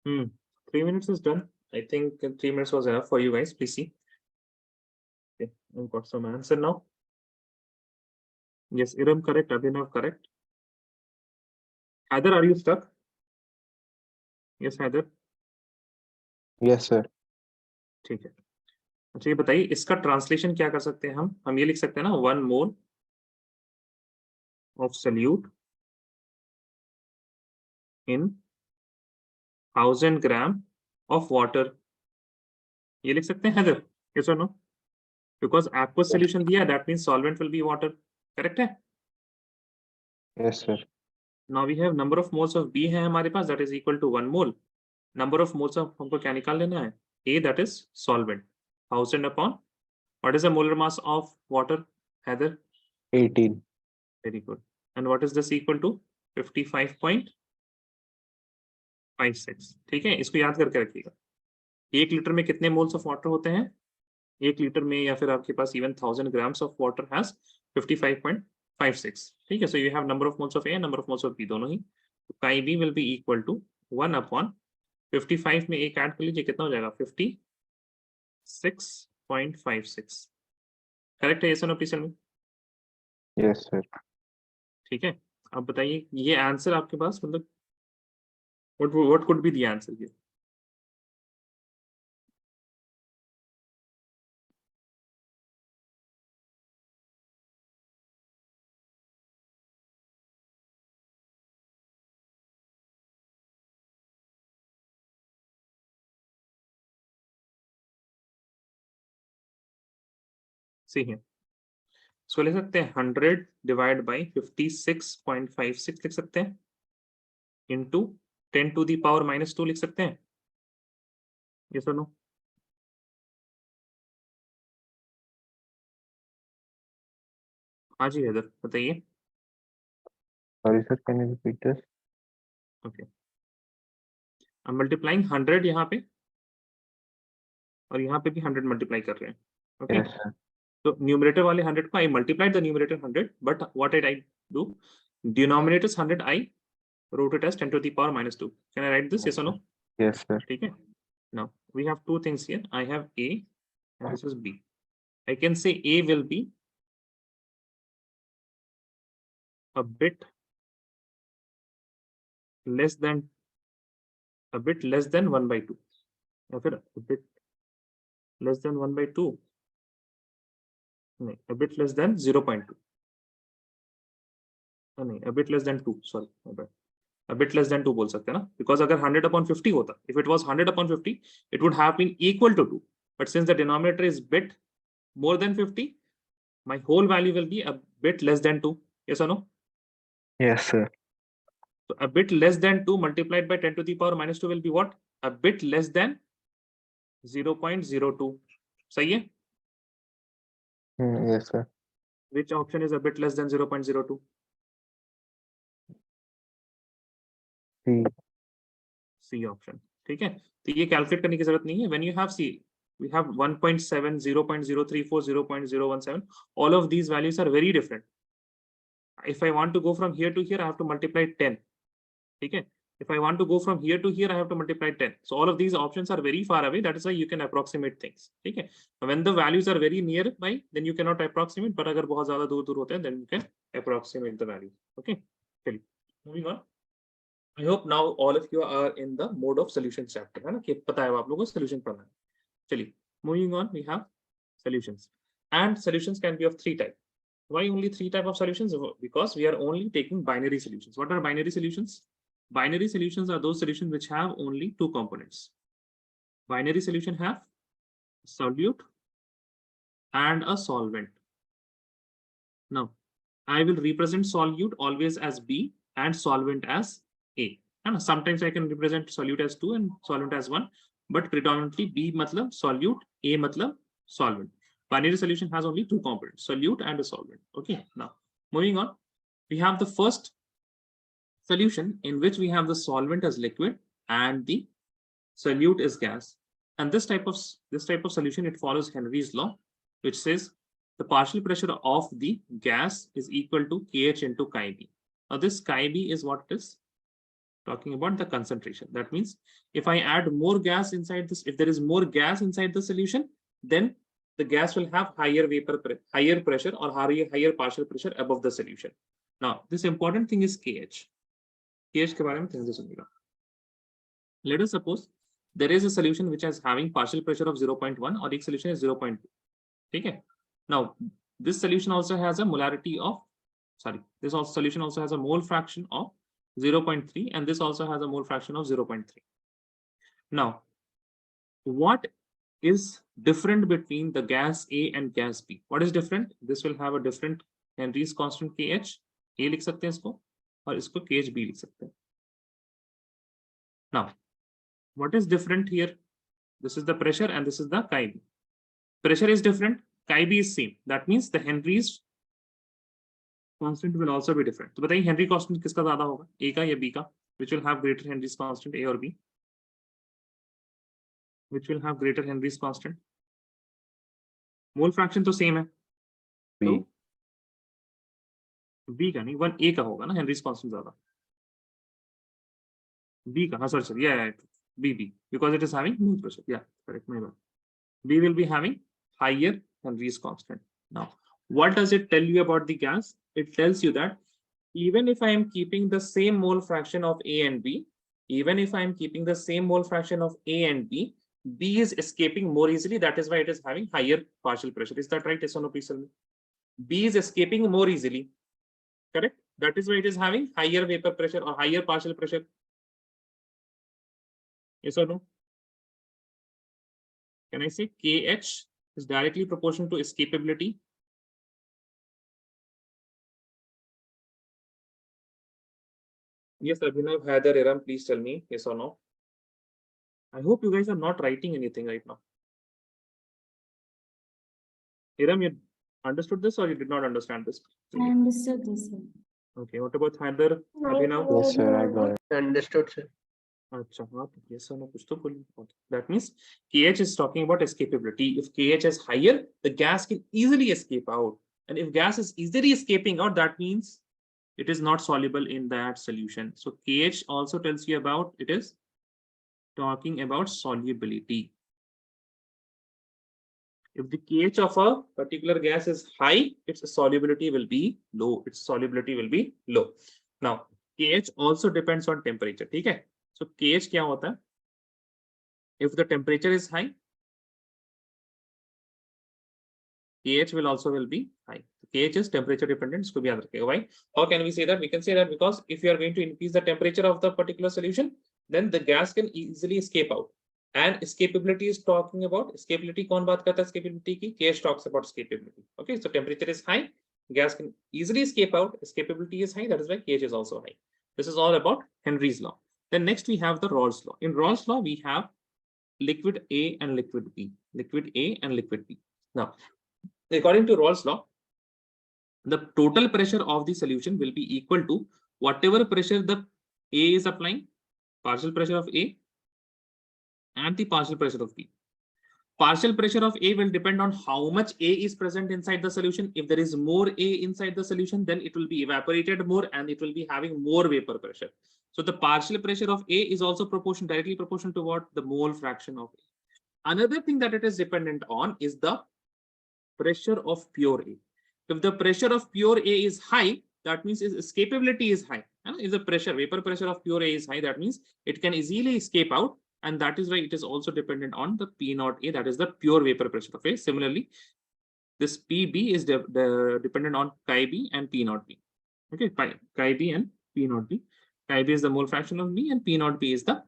Hmm. 3 minutes is done. I think 3 minutes was enough for you guys. Please see. Okay, I've got some answer now. Yes, Iram correct. Abhinav correct. Heather, are you stuck? Yes, Heather. Yes, sir. ठीक है. अच्छा ये बताइए इसका translation क्या कर सकते हैं हम ये लिख सकते हैं ना 1 mole of solute in 1000 gram of water. ये लिख सकते हैं हेदर? यस और नो? बिकॉज आपको सोल्यूशन दिया that means solvent will be water. Correct है? Yes, sir. Now we have number of moles of B है हमारे पास that is equal to 1 mole. Number of moles of हमको क्या निकाल लेना है? A that is solvent 1000 upon what is the molar mass of water हेदर? 18. Very good. And what is this equal to? 55.56. ठीक है, इसको याद करके रखिएगा. 1 लीटर में कितने मोल्स ऑफ वाटर होते हैं? 1 लीटर में या फिर आपके पास even 1000 grams of water has 55.56. ठीक है, so you have number of moles of A, number of moles of B दोनों ही. तो chi B will be equal to 1 upon 55 में एक ऐड कर लीजिए, कितना हो जाएगा? 56.56. करेक्ट है ये सुनो प्लीज में? Yes, sir. ठीक है, अब बताइए ये आंसर आपके पास मतलब what could be the answer here? See here. इसको लिख सकते हैं 100 डिवाइड बाई 56.56 लिख सकते हैं इंटू 10 टू दी पावर -2 लिख सकते हैं. ये सुनो. हाँ जी हैदर बताइए. Sorry, sir. Can you repeat this? Okay, अब मल्टीप्लाइंग 100 यहाँ पे और यहाँ पे भी 100 मल्टीप्लाई कर रहे हैं. Okay, Yes, sir. तो न्यूमरेटर वाले 100 को आई multiplied the numerator 100 but what I do denominators 100 I wrote it as 10 to the power -2. Can I write this? Yes or no? Yes, sir. ठीक है. Now we have two things here. I have A and this is B. I can say A will be a bit less than 1 by 2 या फिर a bit less than 1 by 2. नहीं, a bit less than 0.2. नहीं, a bit less than 2. Sorry, my bad. A bit less than 2 बोल सकते हैं ना, because अगर 100/50 होता, if it was 100/50 it would have been equal to 2, but since the denominator is bit more than 50, my whole value will be a bit less than 2. Yes or no? Yes, sir. So a bit less than 2 multiplied by 10 to the power -2 will be what? A bit less than 0.02. सही है? Yes, sir. Which option is a bit less than 0.02? C. C option. ठीक है, तो ये calculate करने की जरूरत नहीं है. When you have C, we have 1.7, 0.034, 0.017. All of these values are very different. If I want to go from here to here, I have to multiply 10. ठीक है, if I want to go from here to here, I have to multiply 10. So all of these options are very far away. That is why you can approximate things. ठीक है, when the values are very nearby, then you cannot approximate. But अगर बहुत ज्यादा दूर दूर होते हैं, then you can approximate the value. Okay, चलिए, moving on. I hope now all of you are in the mode of solution chapter, है ना, कि पता है आप लोगों को solution पढ़ना है. चलिए, moving on, we have solutions, and solutions can be of 3 types. Why only 3 types of solutions? Because we are only taking binary solutions. What are binary solutions? Binary solutions are those solutions which have only 2 components. Binary solution have solute and a solvent. Now, I will represent solute always as B and solvent as A. And sometimes I can represent solute as 2 and solvent as 1, but predominantly B matlab solute, A matlab solvent. Binary solution has only 2 components, solute and a solvent. Okay, now moving on, we have the first solution in which we have the solvent as liquid and the solute is gas. And this type of solution, it follows Henry's law, which says the partial pressure of the gas is equal to KH into chi B. Now this chi B is what it is? talking about the concentration. That means if I add more gas inside this, if there is more gas inside the solution, then the gas will have higher higher pressure or higher partial pressure above the solution. Now, this important thing is KH. KH के बारे में ध्यान से सुनिएगा. Let us suppose there is a solution which is having partial pressure of 0.1 or एक solution is 0.2. Okay. Now, this solution also has a molarity of, this solution also has a mole fraction of 0.3 and this also has a mole fraction of 0.3. Now, what is different between the gas A and gas B? What is different? This will have a different Henry's constant KH. A लिख सकते हैं इसको और इसको KH B लिख सकते हैं. Now, what is different here? This is the pressure and this is the chi B. Pressure is different, chi B is same. That means the Henry's constant will also be different. तो बताइए Henry constant किसका ज्यादा होगा? A का या B का? Which will have greater Henry's constant, A or B? Which will have greater Henry's constant? Mole fraction तो same है. B. तो B का नहीं, 1A का होगा ना Henry's constant ज्यादा. B का, हाँ sorry, yeah, B, because it is having more pressure. Yeah, correct, my bad. B will be having higher Henry's constant. Now, what does it tell you about the gas? It tells you that even if I am keeping the same mole fraction of A and B, even if I am keeping the same mole fraction of A and B, B is escaping more easily. That is why it is having higher partial pressure. Is that right? Yes or no, please tell me. B is escaping more easily. Correct? That is why it is having higher vapor pressure or higher partial pressure. Yes or no? Can I say KH is directly proportional to escapability? Yes, Abhinav, Heather, Iram, please tell me yes or no. I hope you guys are not writing anything right now. Iram, you understood this or you did not understand this? I understood this, sir. Okay, what about Heather, Abhinav? Yes, sir, I got it. Understood, sir. Achha, yes or no, kuch to बोलिए. Okay. That means KH is talking about escapability. If KH is higher, the gas can easily escape out. And if gas is easily escaping out, that means it is not soluble in that solution. So KH also tells you about, it is talking about solubility. If the KH of a particular gas is high, its solubility will be low. Its solubility will be low. Now, KH also depends on temperature. Okay? So KH क्या होता है? If the temperature is high, KH will be high. KH is temperature dependent. इसको भी याद रखिएगा. Why? How can we say that? We can say that because if you are going to increase the temperature of the particular solution, then the gas can easily escape out. And escapability is talking about escapability. कौन बात करता है escapability की? KH talks about escapability. Okay, so temperature is high, gas can easily escape out. Escapability is high. That is why KH is also high. This is all about Henry's law. Then next we have the Rawls law. In Rawls law, we have liquid A and liquid B. Liquid A and liquid B. Now, according to Rawls law, the total pressure of the solution will be equal to whatever pressure the A is applying, partial pressure of A, and the partial pressure of B. Partial pressure of A will depend on how much A is present inside the solution. If there is more A inside the solution, then it will be evaporated more and it will be having more vapor pressure. So the partial pressure of A is also directly proportional to what? The mole fraction of A. Another thing that it is dependent on is the pressure of pure A. If the pressure of pure A is high, that means its escapability is high. If the vapor pressure of pure A is high, that means it can easily escape out. And that is why it is also dependent on the P0A, that is the pure vapor pressure of A. Similarly, this PB is dependent on chi B and P0B. Okay, chi B and P0B. Chi B is the mole fraction of B and P0B is the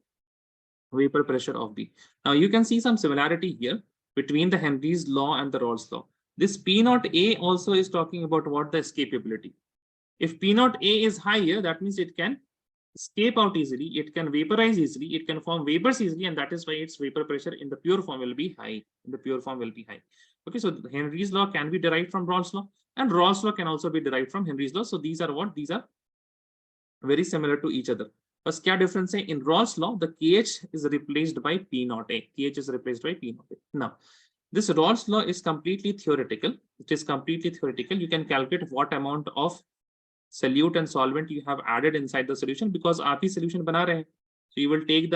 vapor pressure of B. Now you can see some similarity here between the Henry's law and the Rawls law. This P0A also is talking about what? The escapability. If P0A is higher, that means it can escape out easily, it can vaporize easily, it can form vapors easily, and that is why its vapor pressure in the pure form will be high. In the pure form will be high. Okay, so Henry's law can be derived from Rawls law, and Rawls law can also be derived from Henry's law. So these are what? These are very similar to each other. But क्या difference है? In Rawls law, the KH is replaced by P0A. KH is replaced by P0A. Now, this Rawls law is completely theoretical. It is completely theoretical. You can calculate what amount of solute and solvent you have added inside the solution, because आप ही solution बना रहे हैं. So you will take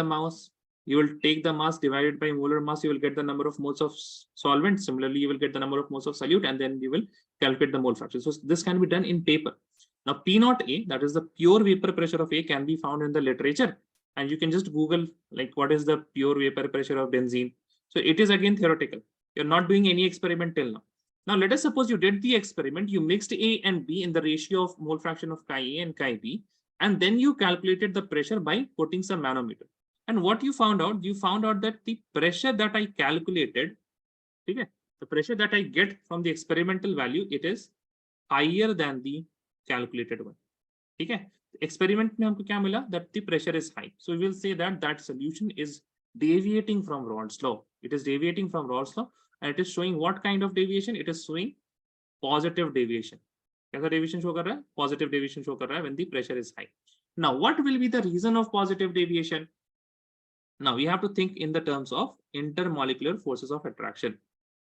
the mass divided by molar mass, you will get the number of moles of solvent. Similarly, you will get the number of moles of solute, and then you will calculate the mole fraction. So this can be done in paper. Now P0A, that is the pure vapor pressure of A, can be found in the literature, and you can just Google like what is the pure vapor pressure of benzene. So it is again theoretical. You're not doing any experiment till now. Now let us suppose you did the experiment, you mixed A and B in the ratio of mole fraction of chi A and chi B, and then you calculated the pressure by putting some manometer. And what you found out? You found out that the pressure that I calculated, okay, the pressure that I get from the experimental value, it is higher than the calculated one. Okay, experiment में हमको क्या मिला? That the pressure is high. So we will say that that solution is deviating from Rod's law. It is deviating from Rod's law, and it is showing what kind of deviation? It is showing positive deviation. कैसा deviation show कर रहा है? Positive deviation show कर रहा है when the pressure is high. Now, what will be the reason of positive deviation? Now we have to think in the terms of intermolecular forces of attraction.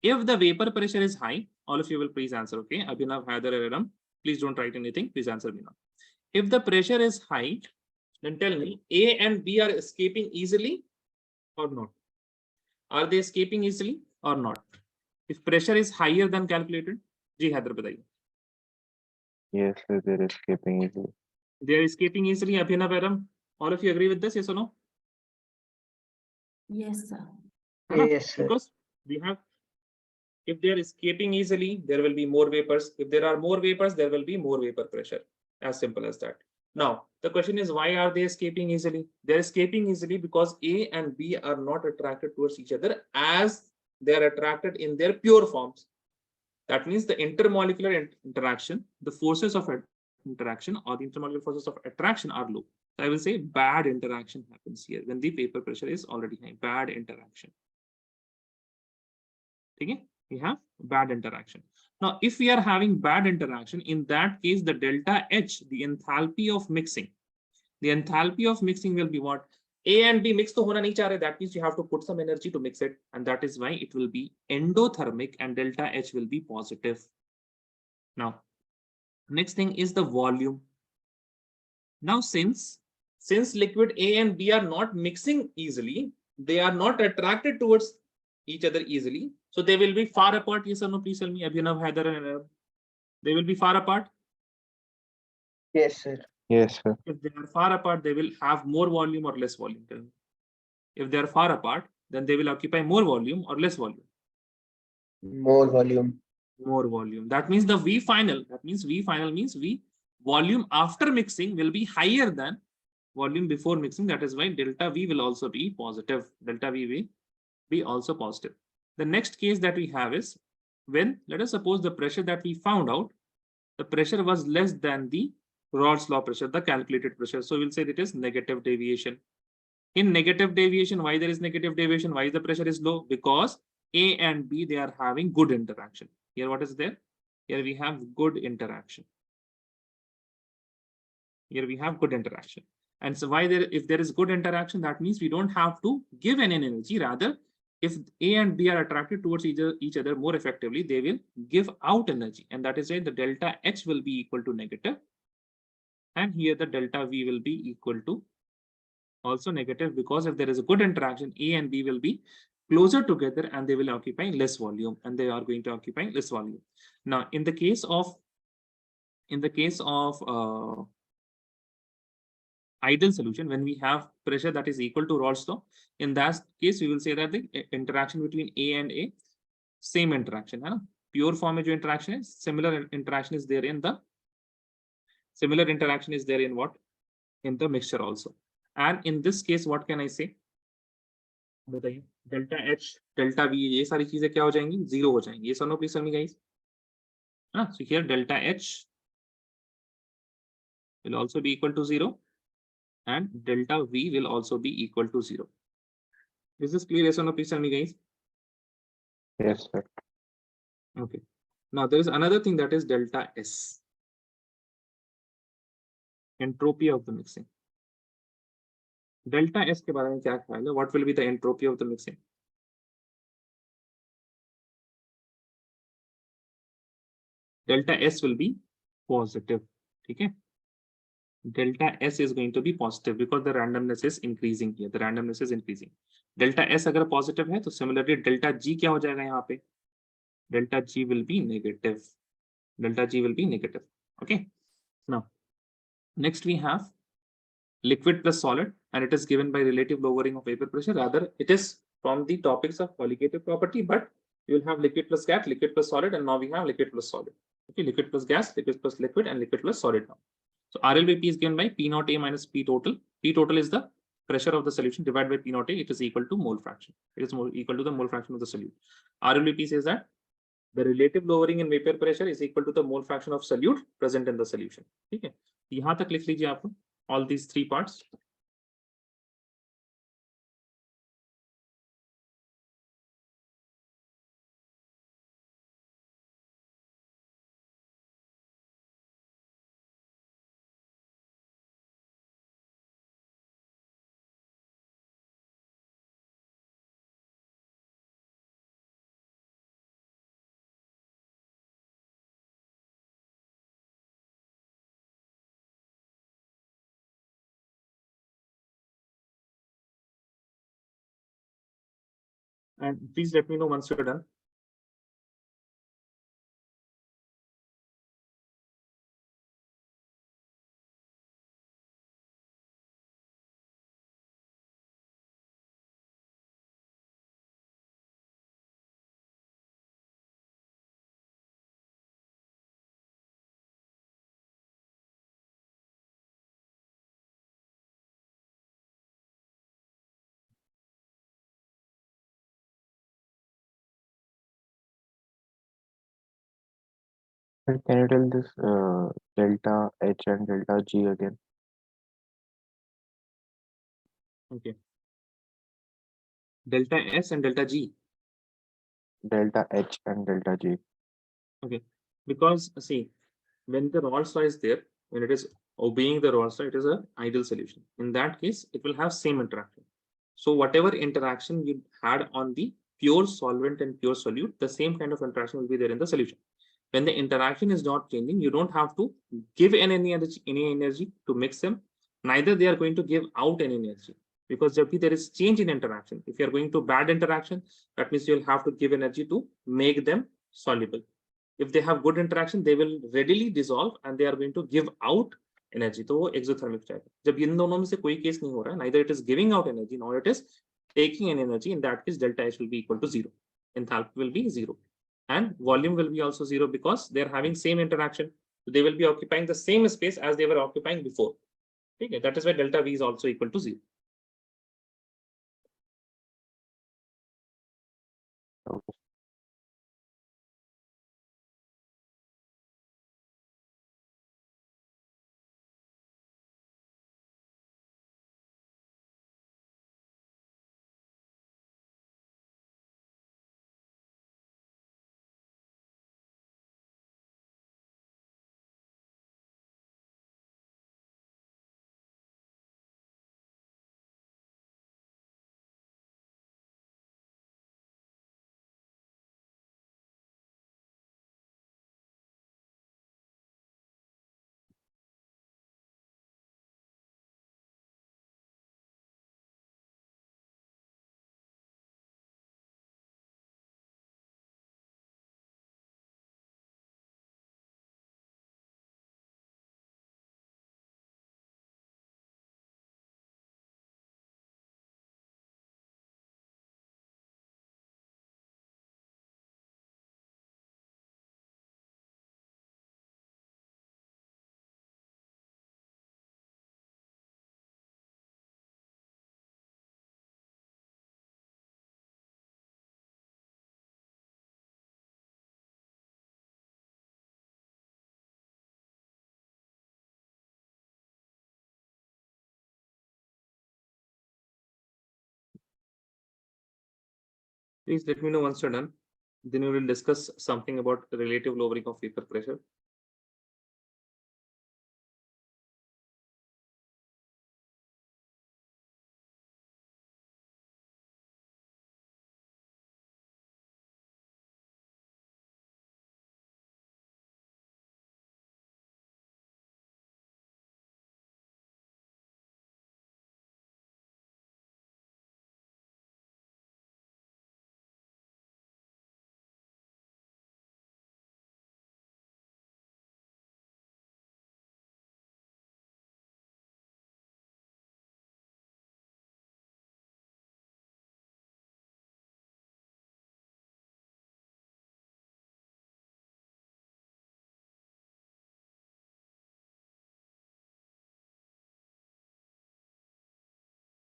If the vapor pressure is high, all of you will please answer. Okay, Abhinav, Haider, Aram, please don't write anything. Please answer me now. If the pressure is high, then tell me A and B are escaping easily or not? Are they escaping easily or not? If pressure is higher than calculated, ji Haider बताइए. Yes, sir, they're escaping easily. They are escaping easily. Abhinav, Aram, all of you agree with this? Yes or no? Yes, sir. Yes, sir. Because we have, if they are escaping easily, there will be more vapors. If there are more vapors, there will be more vapor pressure. As simple as that. Now, the question is, why are they escaping easily? They're escaping easily because A and B are not attracted towards each other as they are attracted in their pure forms. That means the intermolecular interaction, the forces of interaction or the intermolecular forces of attraction are low. So I will say bad interaction happens here when the vapor pressure is already high. Bad interaction. Okay, we have bad interaction. Now, if we are having bad interaction, in that case, the delta H, the enthalpy of mixing, will be what? A and B mix to hona nahi cha rahe. That means you have to put some energy to mix it, and that is why it will be endothermic and delta H will be positive. Now, next thing is the volume. Now, since liquid A and B are not mixing easily, they are not attracted towards each other easily. So they will be far apart. Yes or no? Please tell me. Abhinav, Haider, and Arab. They will be far apart. Yes, sir. Yes, sir. If they are far apart, they will have more volume or less volume. Tell me. If they are far apart, then they will occupy more volume or less volume. More volume. More volume. That means the V final. That means V final means V volume after mixing will be higher than volume before mixing. That is why delta V will also be positive. Delta V will be also positive. The next case that we have is when, let us suppose the pressure that we found out, the pressure was less than the Rod's law pressure, the calculated pressure. So we'll say it is negative deviation. In negative deviation, why there is negative deviation? Why the pressure is low? Because A and B, they are having good interaction. Here, what is there? Here we have good interaction. Here we have good interaction. And so why there, if there is good interaction, that means we don't have to give any energy. Rather, if A and B are attracted towards each other more effectively, they will give out energy. And that is why the delta H will be equal to negative. And here the delta V will be equal to also negative, because if there is a good interaction, A and B will be closer together and they will occupy less volume, and they are going to occupy less volume. Now, in the case of ideal solution, when we have pressure that is equal to Rod's law, in that case, we will say that the interaction between A and A, same interaction. Hai na? Pure form mein jo interaction is, similar interaction is there in the, what? In the mixture also. And in this case, what can I say? बताइए, delta H, delta V, ये सारी चीजें क्या हो जाएंगी? Zero हो जाएंगी. Yes or no, please tell me, guys. So here delta H will also be equal to 0, and delta V will also be equal to 0. Is this clear? Yes or no, please tell me, guys. Yes, sir. Okay. Now there is another thing, that is delta S. Entropy of the mixing. Delta S के बारे में क्या ख्याल है? What will be the entropy of the mixing? Delta S will be positive. ठीक है. Delta S is going to be positive because the randomness is increasing here. The randomness is increasing. Delta S अगर positive है तो similarly delta G क्या हो जाएगा यहाँ पे? Delta G will be negative. Delta G will be negative. Okay. Now, next we have liquid plus solid, and it is given by relative lowering of vapor pressure. Rather, it is from the topics of colligative property, but you will have liquid plus gas, liquid plus solid, and now we have liquid plus solid. Okay, liquid plus gas, liquid plus liquid, and liquid plus solid now. So RLBP is given by P naught A minus P total. P total is the pressure of the solution divided by P naught A. It is equal to mole fraction. It is equal to the mole fraction of the solute. RLBP says that the relative lowering in vapor pressure is equal to the mole fraction of solute present in the solution. ठीक है, यहाँ तक लिख लीजिए आप all these three parts. And please let me know once you're done. And can you tell this delta H and delta G again? Okay. Delta S and delta G. Delta H and delta G. Okay. Because see, when the Rolls law is there, when it is obeying the Rolls law, it is an ideal solution. In that case, it will have same interaction. So whatever interaction you had on the pure solvent and pure solute, the same kind of interaction will be there in the solution. When the interaction is not changing, you don't have to give any energy to mix them. Neither they are going to give out any energy, because if there is change in interaction, if you are going to bad interaction, that means you'll have to give energy to make them soluble. If they have good interaction, they will readily dissolve and they are going to give out energy. तो वो exothermic जाएगा. जब इन दोनों में से कोई case नहीं हो रहा है, neither it is giving out energy nor it is taking an energy, in that case delta H will be equal to 0. Enthalpy will be 0. And volume will be also 0 because they are having same interaction. So they will be occupying the same space as they were occupying before. Okay, that is why delta V is also equal to 0. Okay. Please let me know once you're done. Then we will discuss something about relative lowering of vapor pressure.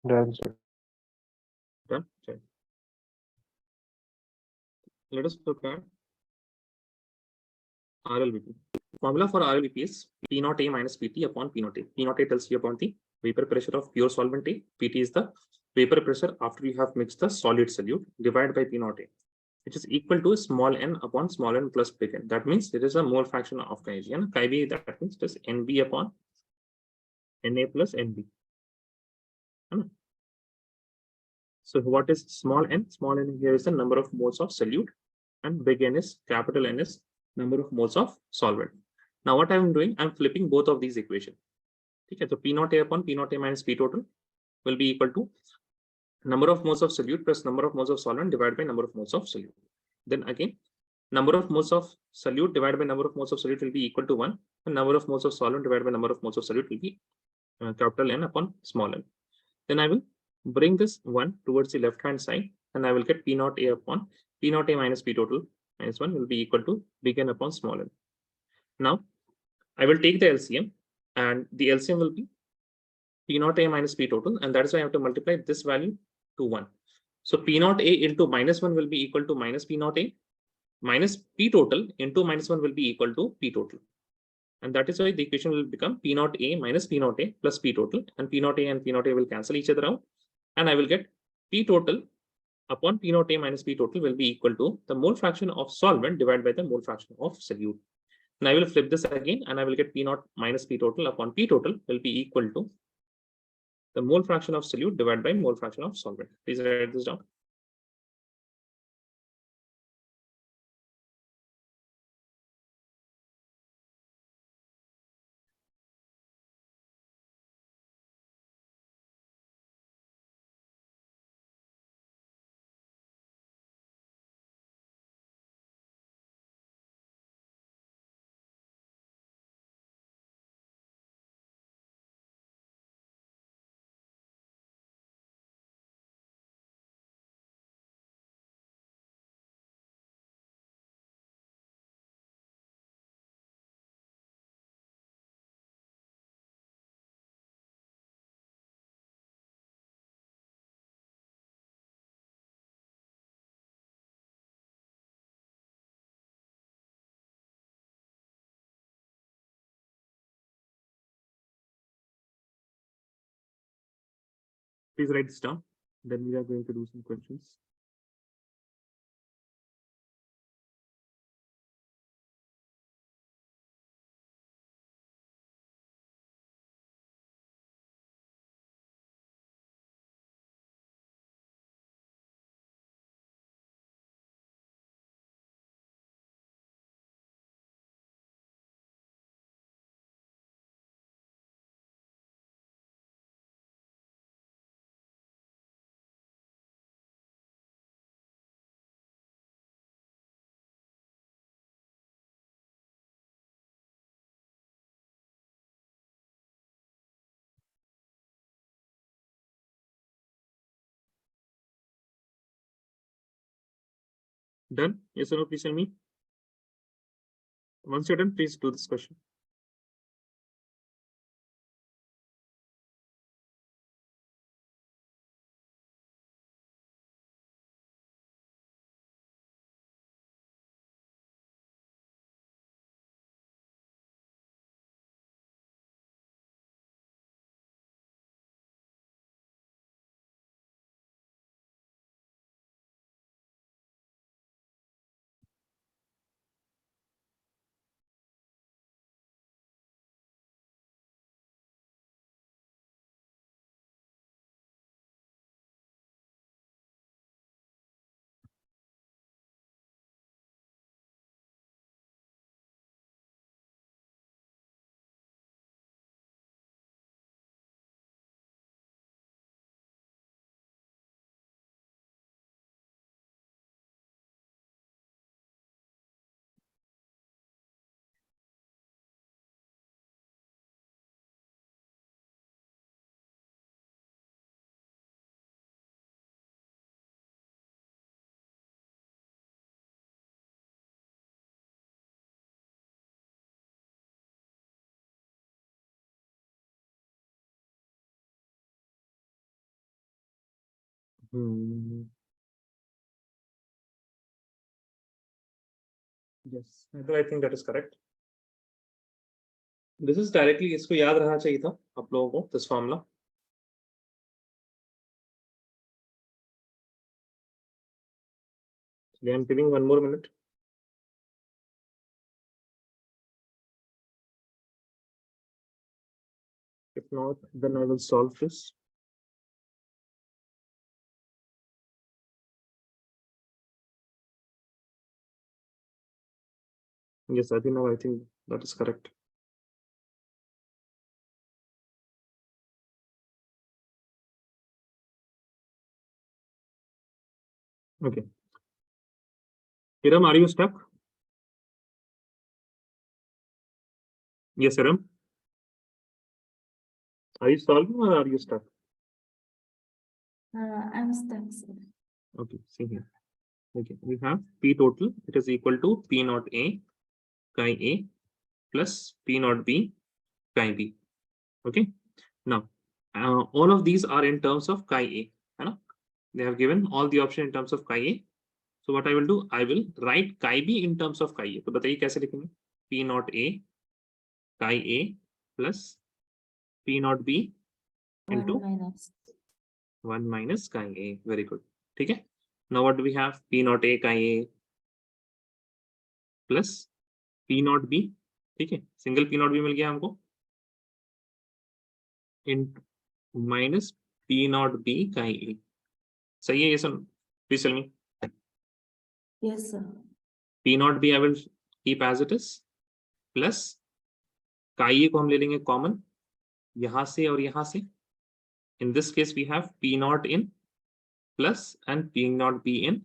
Done, sir. Done. Check. Let us look at RLVP. Formula for RLVP is P naught A minus PT upon P naught A. P naught A tells you about the vapor pressure of pure solvent A. PT is the vapor pressure after you have mixed the solid solute divided by P naught A, which is equal to small n upon small n plus big N. That means it is a mole fraction of Chi B. And Chi B, that means it is NB upon Na plus NB. So what is small n? Small n here is the number of moles of solute, and big N is capital N is number of moles of solvent. Now what I'm doing, I'm flipping both of these equations. Okay, so P naught A upon P naught A minus P total will be equal to number of moles of solute plus number of moles of solvent divided by number of moles of solute. Then again, number of moles of solute divided by number of moles of solute will be equal to 1, and number of moles of solvent divided by number of moles of solute will be capital N upon small n. Then I will bring this 1 towards the left hand side, and I will get P naught A upon P naught A minus P total minus 1 will be equal to big N upon small n. Now I will take the LCM, and the LCM will be P naught A minus P total, and that is why I have to multiply this value to 1. So P naught A into minus 1 will be equal to minus P naught A minus P total into minus 1 will be equal to P total. And that is why the equation will become P naught A minus P naught A plus P total, and P naught A and P naught A will cancel each other out. And I will get P total upon P naught A minus P total will be equal to the mole fraction of solvent divided by the mole fraction of solute. And I will flip this again, and I will get P naught minus P total upon P total will be equal to the mole fraction of solute divided by mole fraction of solvent. Please write this down. Please write this down. Then we are going to do some questions. Done? Yes or no? Please tell me. Once you're done, please do this question. Yes, I think that is correct. This is directly, इसको याद रहना चाहिए था आप लोगों को, this formula. I am giving one more minute. If not, then I will solve this. Yes, I think that is correct. Okay. Hiram, are you stuck? Yes, Hiram. Are you solving or are you stuck? I'm stuck, sir. Okay, see here. Okay, we have P total. It is equal to P naught A chi A plus P naught B chi B. Okay. Now, all of these are in terms of chi A. है ना? They have given all the option in terms of chi A. So what I will do, I will write chi B in terms of chi A. तो बताइए कैसे लिखेंगे? P naught A chi A plus P naught B into 1 minus chi A. Very good. ठीक है? Now what do we have? P naught A chi A plus P naught B. ठीक है? Single P naught B मिल गया हमको. In minus P naught B chi A. सही है ये सब? Please tell me. Yes, sir. P naught B I will keep as it is. Plus chi A को हम ले लेंगे कॉमन यहां से और यहां से. In this case we have P naught in plus and P naught B in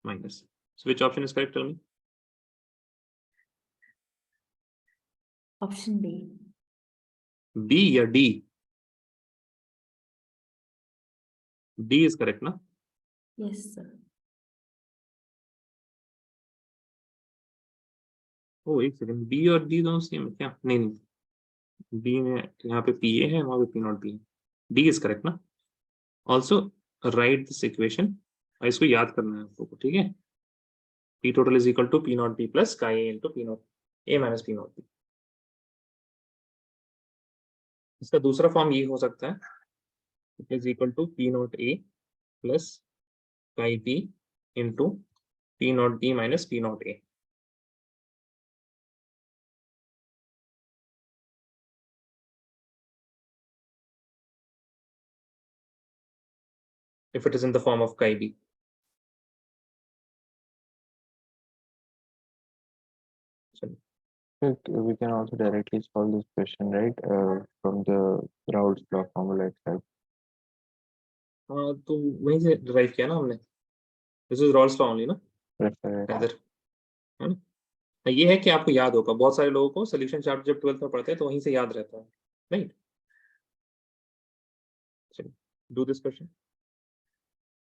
minus. So which option is correct? Tell me. Option B. B या D? D is correct ना? Yes, sir. ओ एक second, B और D दोनों same है क्या? नहीं नहीं, B में यहाँ पे PA है, वहां पे P naught B है. D is correct ना? Also write this equation. इसको याद करना है आपको, ठीक है? P total is equal to P naught B plus chi A into P naught A minus P naught B. इसका दूसरा फॉर्म ये हो सकता है, it is equal to P naught A plus chi B into P naught B minus P naught A. If it is in the form of chi B. We can also directly solve this question, right? From the Raoult's law formula itself. हाँ तो वहीं से derive किया ना हमने. This is Rawls law only ना, Refer- है ना? ये है कि आपको याद होगा, बहुत सारे लोगों को सोल्यूशन चार्ट जब 12th में पढ़ते हैं तो वहीं से याद रहता है, right? Do this question.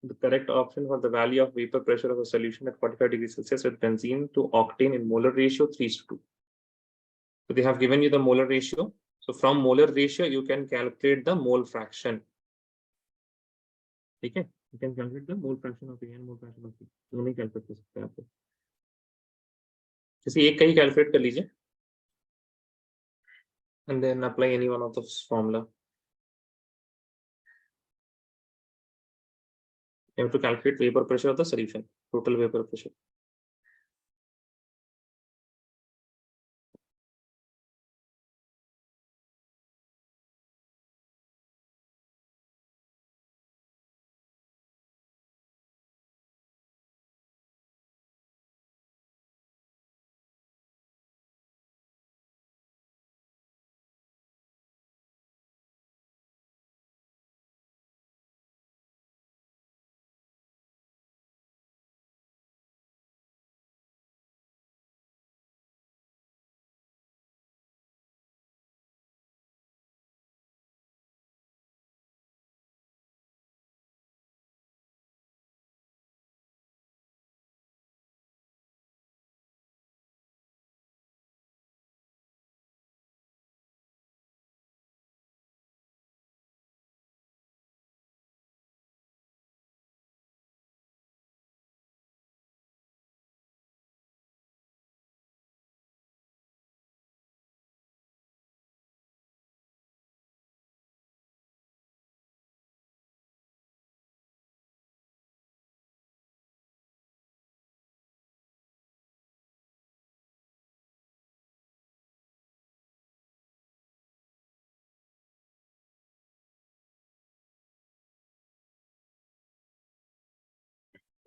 The correct option for the value of vapor pressure of a solution at 45 degrees Celsius with benzene to octane in molar ratio 3:2. So they have given you the molar ratio. So from molar ratio you can calculate the mole fraction. ठीक है? You can calculate the mole fraction of A and mole fraction of B. दोनों ही calculate कर सकते हैं आप. किसी एक का ही calculate कर लीजिए. And then apply any one of those formula. You have to calculate vapor pressure of the solution, total vapor pressure.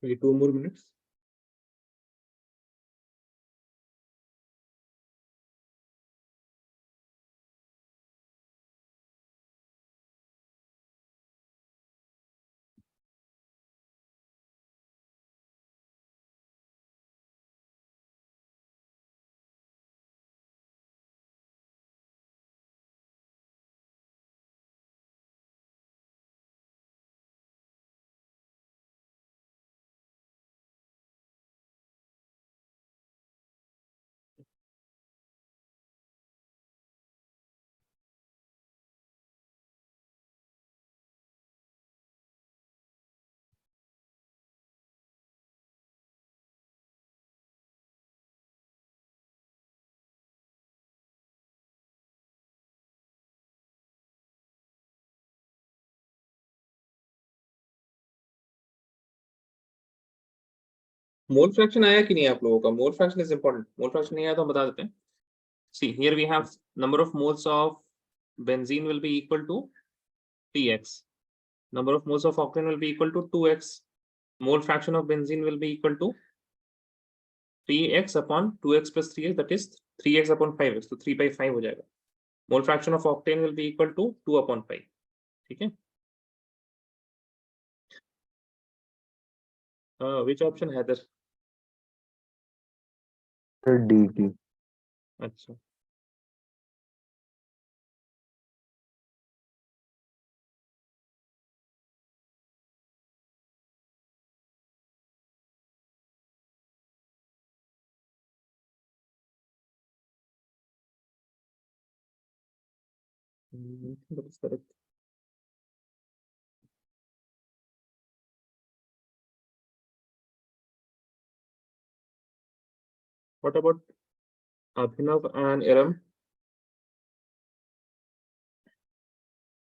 Okay, 2 more minutes. Mole fraction आया कि नहीं आप लोगों का? Mole fraction is important. Mole fraction नहीं आया तो हम बता देते हैं. See, here we have number of moles of benzene will be equal to Tx. Number of moles of octane will be equal to 2x. Mole fraction of benzene will be equal to 3x upon 2x plus 3x, that is 3x upon 5x. तो 3/5 हो जाएगा. Mole fraction of octane will be equal to 2 upon 5. ठीक है? Which option है इधर? dt. अच्छा. That is correct. What about Abhinav and Iram?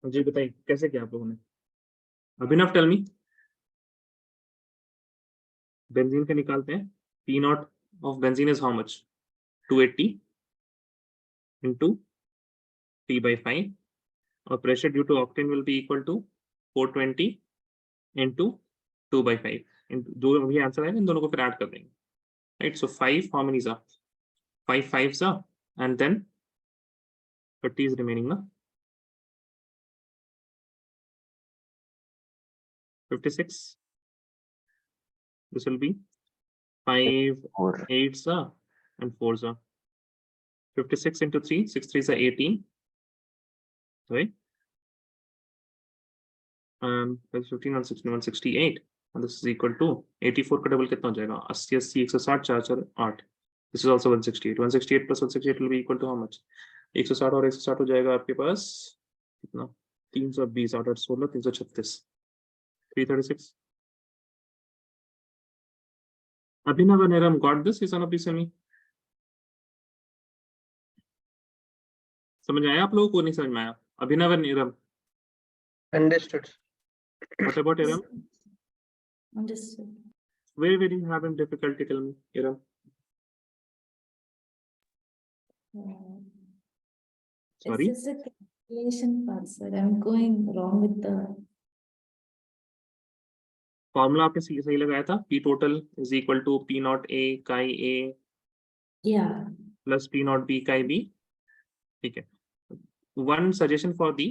जी बताइए कैसे किया आप लोगों ने? अभिनव टेल मी. बेंजीन का निकालते हैं. P naught of benzene is how much? 280 into P/5. और pressure due to octane will be equal to 420 into 2/5. जो भी आंसर आएगा इन दोनों को फिर ऐड कर देंगे. Right, so 5, how many are? 5 5s are, and then 30 is remaining, na? 56. This will be 5 4. 8s are and 4s are. 56 into 3, 6 3s are 18, right? That's 15 and 16 168, and this is equal to 84 का double कितना हो जाएगा? 80 80 160 4 4 8. This is also 168. 168 plus 168 will be equal to how much? 160 और 160 हो जाएगा आपके पास कितना? 320 8 8 16 336 336. Abhinav and Aram got this? Is one of the semi? समझ आया आप लोगों को? नहीं समझ में आया? Abhinav and Aram. Understood. What about Aram? Understood. Where you having difficulty? Tell me, Aram. Sorry. It's just a calculation part, sir. I'm going wrong with the. Formula आपने सही लगाया था. P total is equal to P naught A chi A Yeah. plus P naught B chi B. ठीक है. One suggestion for the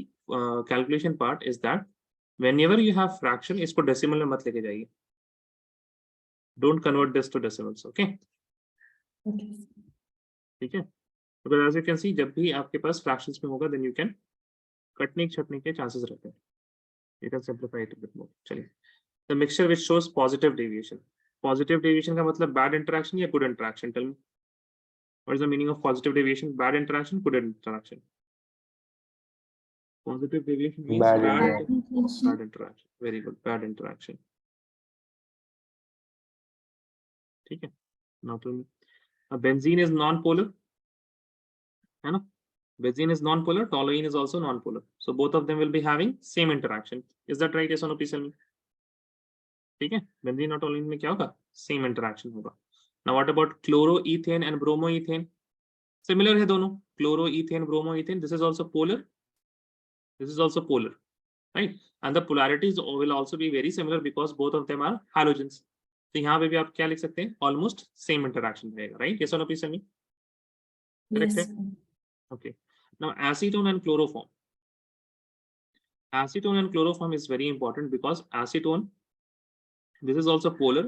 calculation part is that whenever you have fraction, इसको decimal में मत लेके जाइए. Don't convert this to decimals, okay? Okay. ठीक है. Because as you can see, जब भी आपके पास fractions में होगा, then you can कटने छटने के chances रहते हैं. You can simplify it a bit more. चलिए. The mixture which shows positive deviation. Positive deviation का मतलब bad interaction या good interaction? Tell me. What is the meaning of positive deviation? Bad interaction, good interaction. Positive deviation means Bad bad interaction. Very good. Bad interaction. ठीक है. Now tell me. Benzene is non-polar. है ना? Benzene is non-polar. Toluene is also non-polar. So both of them will be having same interaction. Is that right? Yes or no? Please tell me. ठीक है. Benzene और toluene में क्या होगा? Same interaction होगा. Now what about chloroethane and bromoethane? Similar है दोनों. Chloroethane, bromoethane. This is also polar. This is also polar, right? And the polarities will also be very similar because both of them are halogens. तो यहाँ पे भी आप क्या लिख सकते हैं, ऑलमोस्ट सेम इंटरेक्शन रहेगा, राइट? यस और no please tell me. Yes. Correct. Okay. Now acetone and chloroform. Acetone and chloroform is very important because acetone, this is also polar,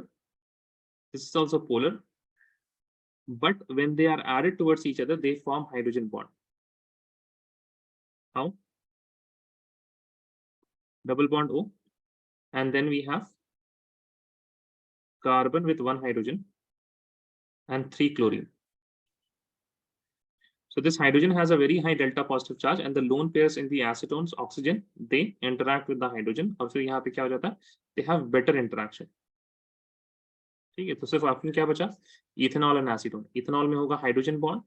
this is also polar, but when they are added towards each other, they form hydrogen bond. How? Double bond O, and then we have carbon with 1 hydrogen and 3 chlorine. So this hydrogen has a very high delta positive charge, and the lone pairs in the acetones, oxygen, they interact with the hydrogen. और फिर यहाँ पे क्या हो जाता है? They have better interaction. ठीक है, तो सिर्फ आपने क्या बचा? Ethanol and acetone. इथेनॉल में होगा hydrogen bond,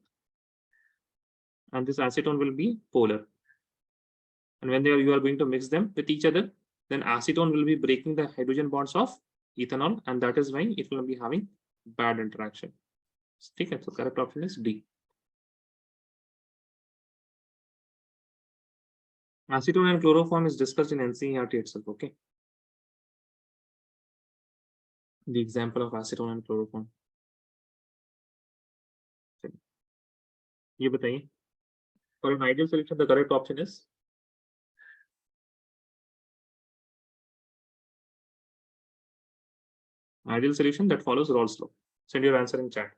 and this acetone will be polar. And when you are going to mix them with each other, then acetone will be breaking the hydrogen bonds of ethanol, and that is why it will be having bad interaction. ठीक है, so correct option is D. Acetone and chloroform is discussed in NCERT itself. Okay. The example of acetone and chloroform. ये बताइए. For an ideal solution, the correct option is ideal solution that follows Rawls law. Send your answer in chat.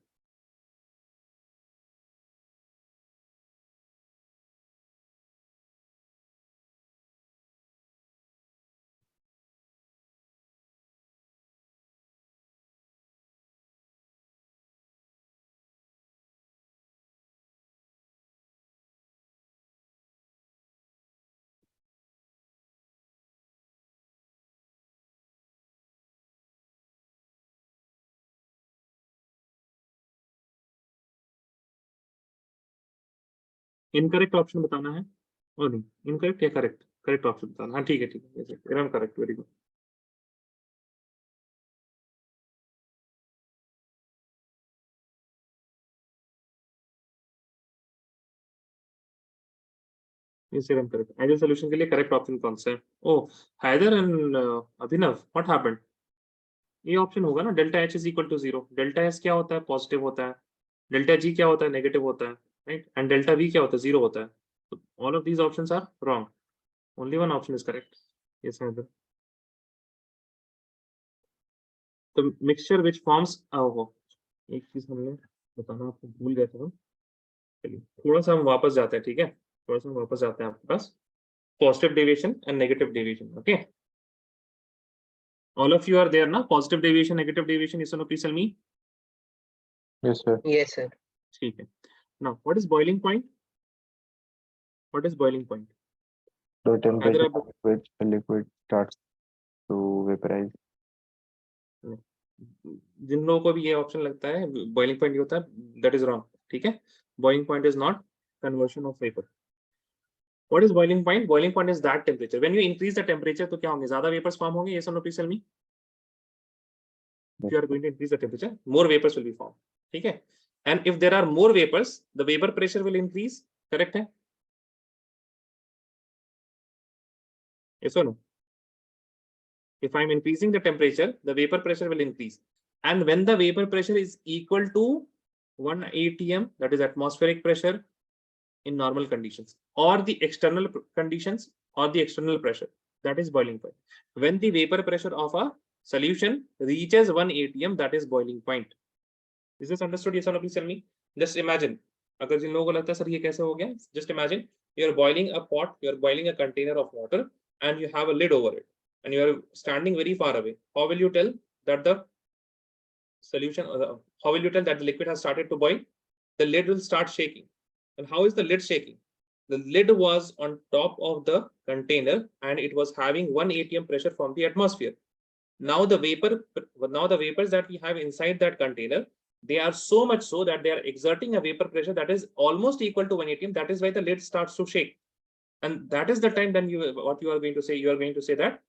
Incorrect option बताना है और नहीं, incorrect या correct? Correct option बताना. हाँ ठीक है, ठीक है, एकदम करेक्ट, वेरी गुड. एकदम करेक्ट. आइडियल सॉल्यूशन के लिए करेक्ट ऑप्शन कौन सा है? Oh, Haider and Abhinav, what happened? ये ऑप्शन होगा ना, delta H is equal to 0. Delta S क्या होता है? पॉजिटिव होता है. डेल्टा जी क्या होता है? नेगेटिव होता है, राइट? एंड डेल्टा वी क्या होता है? 0 होता है. तो all of these options are wrong. Only one option is correct. Yes हैदर. तो मिक्सचर व्हिच फॉर्म्स, ओहो, एक चीज हमने बताना आपको भूल गए थे हम. चलिए थोड़ा सा हम वापस जाते हैं, ठीक है? थोड़ा सा हम वापस जाते हैं आपके पास. Positive deviation and negative deviation. Okay. All of you are there now. Positive deviation, negative deviation. Yes or no? Please tell me. Yes, sir. Yes, sir. ठीक है. Now, what is boiling point? What is boiling point? The temperature आप- at which the liquid starts to vaporize. जिन लोगों को भी ये option लगता है boiling point होता है, दैट इज रॉन्ग. ठीक है, boiling point is not conversion of vapour. What is boiling point? Boiling point is that temperature when you increase the temperature, तो क्या होंगे? ज्यादा वेपर्स फॉर्म होंगे. यस और no? Please tell me. If you are going to increase the temperature, more vapors will be formed. ठीक है, and if there are more vapors, the vapor pressure will increase. Correct है? Yes or no? If I'm increasing the temperature, the vapor pressure will increase, and when the vapor pressure is equal to 1 atm, that is atmospheric pressure in normal conditions, or the external conditions, or the external pressure, that is boiling point. When the vapor pressure of a solution reaches 1 atm, that is boiling point. Is this understood? Yes or no? Please tell me. Just imagine, अगर जिन लोगों को लगता है sir ये कैसे हो गया, just imagine you are boiling a pot, you are boiling a container of water, and you have a lid over it, and you are standing very far away. How will you tell that the solution, how will you tell that the liquid has started to boil? The lid will start shaking. And how is the lid shaking? The lid was on top of the container, and it was having 1 atm pressure from the atmosphere. Now the vapors that we have inside that container, they are so much so that they are exerting a vapor pressure that is almost equal to 1 atm. That is why the lid starts to shake, and that is the time then what you are going to say, you are going to say that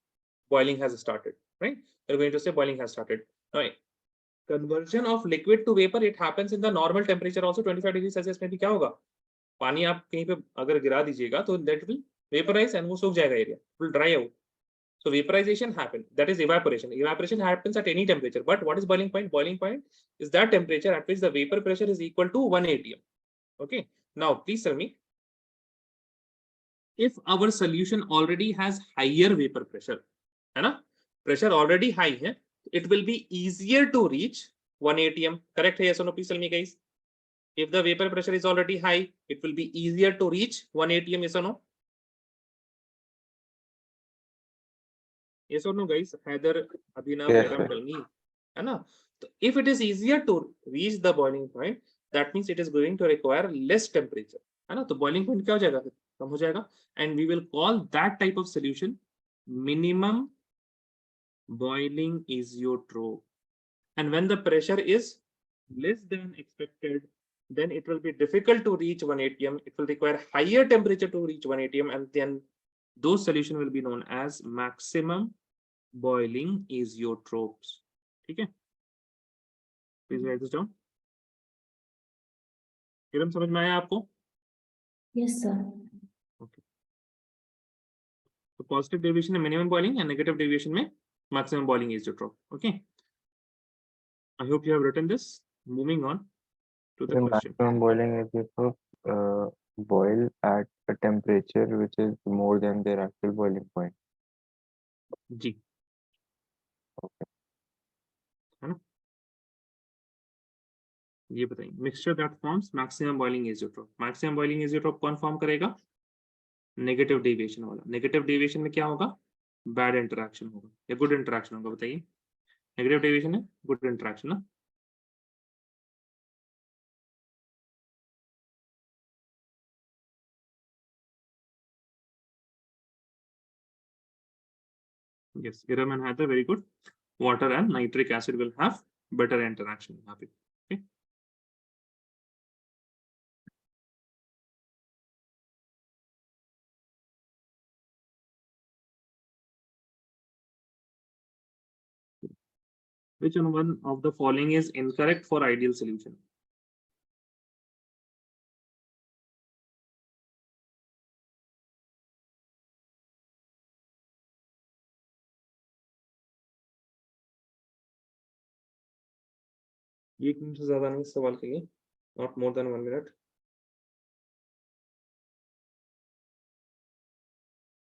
boiling has started, right? You're going to say boiling has started. Now, conversion of liquid to vapor, it happens in the normal temperature also. 25 degrees Celsius में भी क्या होगा? पानी आप कहीं पे अगर गिरा दीजिएगा तो that will vaporize and वो सूख जाएगा area, will dry out. So vaporization happened. That is evaporation. Evaporation happens at any temperature. But what is boiling point? Boiling point is that temperature at which the vapor pressure is equal to 1 atm. Okay. Now, please tell me, if our solution already has higher vapor pressure, pressure already high, it will be easier to reach 1 atm. Correct? Yes or no? Please tell me, guys. If the vapor pressure is already high, it will be easier to reach 1 atm. Yes or no? Yes or no, guys? Heather, Abhinav, Yes, Yaram, sir. tell me. So if it is easier to reach the boiling point, that means it is going to require less temperature. So boiling point क्या हो जाएगा? कम हो जाएगा. And we will call that type of solution minimum boiling azeotrope. And when the pressure is less than expected, then it will be difficult to reach 1 atm. It will require higher temperature to reach 1 atm, and then those solution will be known as maximum boiling azeotropes. Okay, please write this down. किरण समझ में आया आपको? Yes, sir. Okay. So positive deviation में minimum boiling and negative deviation में maximum boiling azeotrope. Okay. I hope you have written this. Moving on to the The question. maximum boiling azeotrope boil at a temperature which is more than their actual boiling point. Ji. Okay. है ना? ये बताइए, mixture that forms maximum boiling azeotrope. Maximum boiling azeotrope कौन form करेगा? Negative deviation वाला. Negative deviation में क्या होगा? बैड इंटरेक्शन होगा या गुड इंटरेक्शन होगा? बताइए. नेगेटिव डेविएशन है गुड इंटरेक्शन ना. Yes, Iram and Heather, very good. Water and nitric acid will have better interaction. Okay. Which one of the following is incorrect for ideal solution? एक minute से ज्यादा नहीं सवाल करिए. Not more than 1 minute.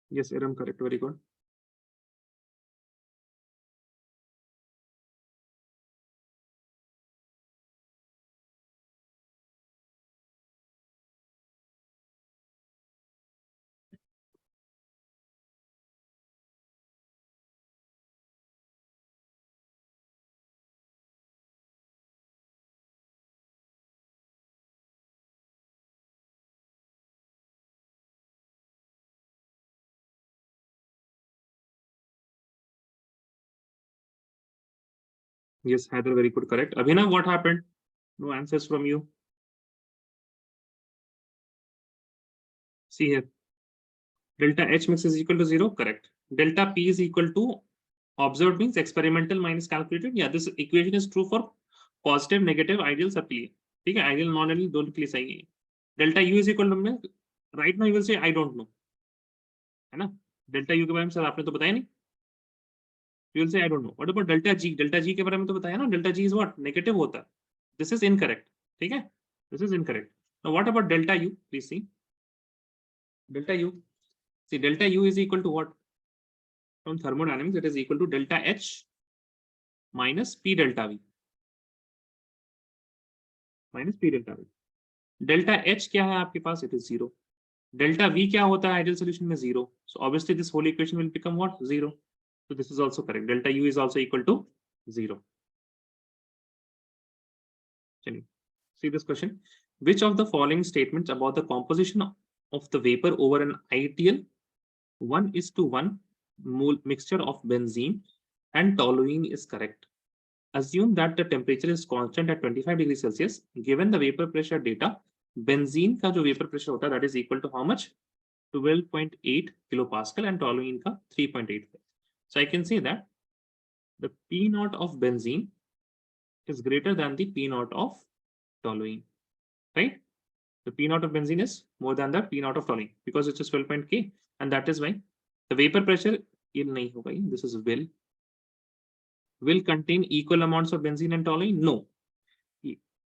Yes, Iram, correct. Very good. Yes, Heather, very good. Correct. Abhinav, what happened? No answers from you. See here. Delta H mix is equal to 0. Correct. Delta P is equal to observed means experimental minus calculated. Yeah, this equation is true for positive, negative, ideal सबके लिए. ठीक है, ideal, non-ideal दोनों के लिए सही है. Delta U is equal to right now you will say I don't know. है ना? Delta U के बारे में सर आपने तो बताया नहीं. You will say I don't know. What about delta G? Delta G के बारे में तो बताया ना. Delta G is what? Negative होता है. This is incorrect. ठीक है? This is incorrect. Now what about delta U? Please see. Delta U. See, delta U is equal to what? From thermodynamics, it is equal to delta H minus P delta V. Minus P delta V. Delta H क्या है आपके पास? It is 0. Delta V क्या होता है ideal solution में? 0. So obviously this whole equation will become what? 0. So this is also correct. Delta U is also equal to 0. See this question. Which of the following statements about the composition of the vapor over an ideal 1:1 mole mixture of benzene and toluene is correct? Assume that the temperature is constant at 25 degrees Celsius. Given the vapor pressure data, benzene का जो vapor pressure होता है, that is equal to how much? 12.8 kilopascal and toluene का 3.85. So I can say that the P naught of benzene is greater than the P naught of toluene, right? The P naught of benzene is more than the P naught of toluene because it is 12.K, and that is why the vapor pressure ये नहीं होगा, this is will contain equal amounts of benzene and toluene? No.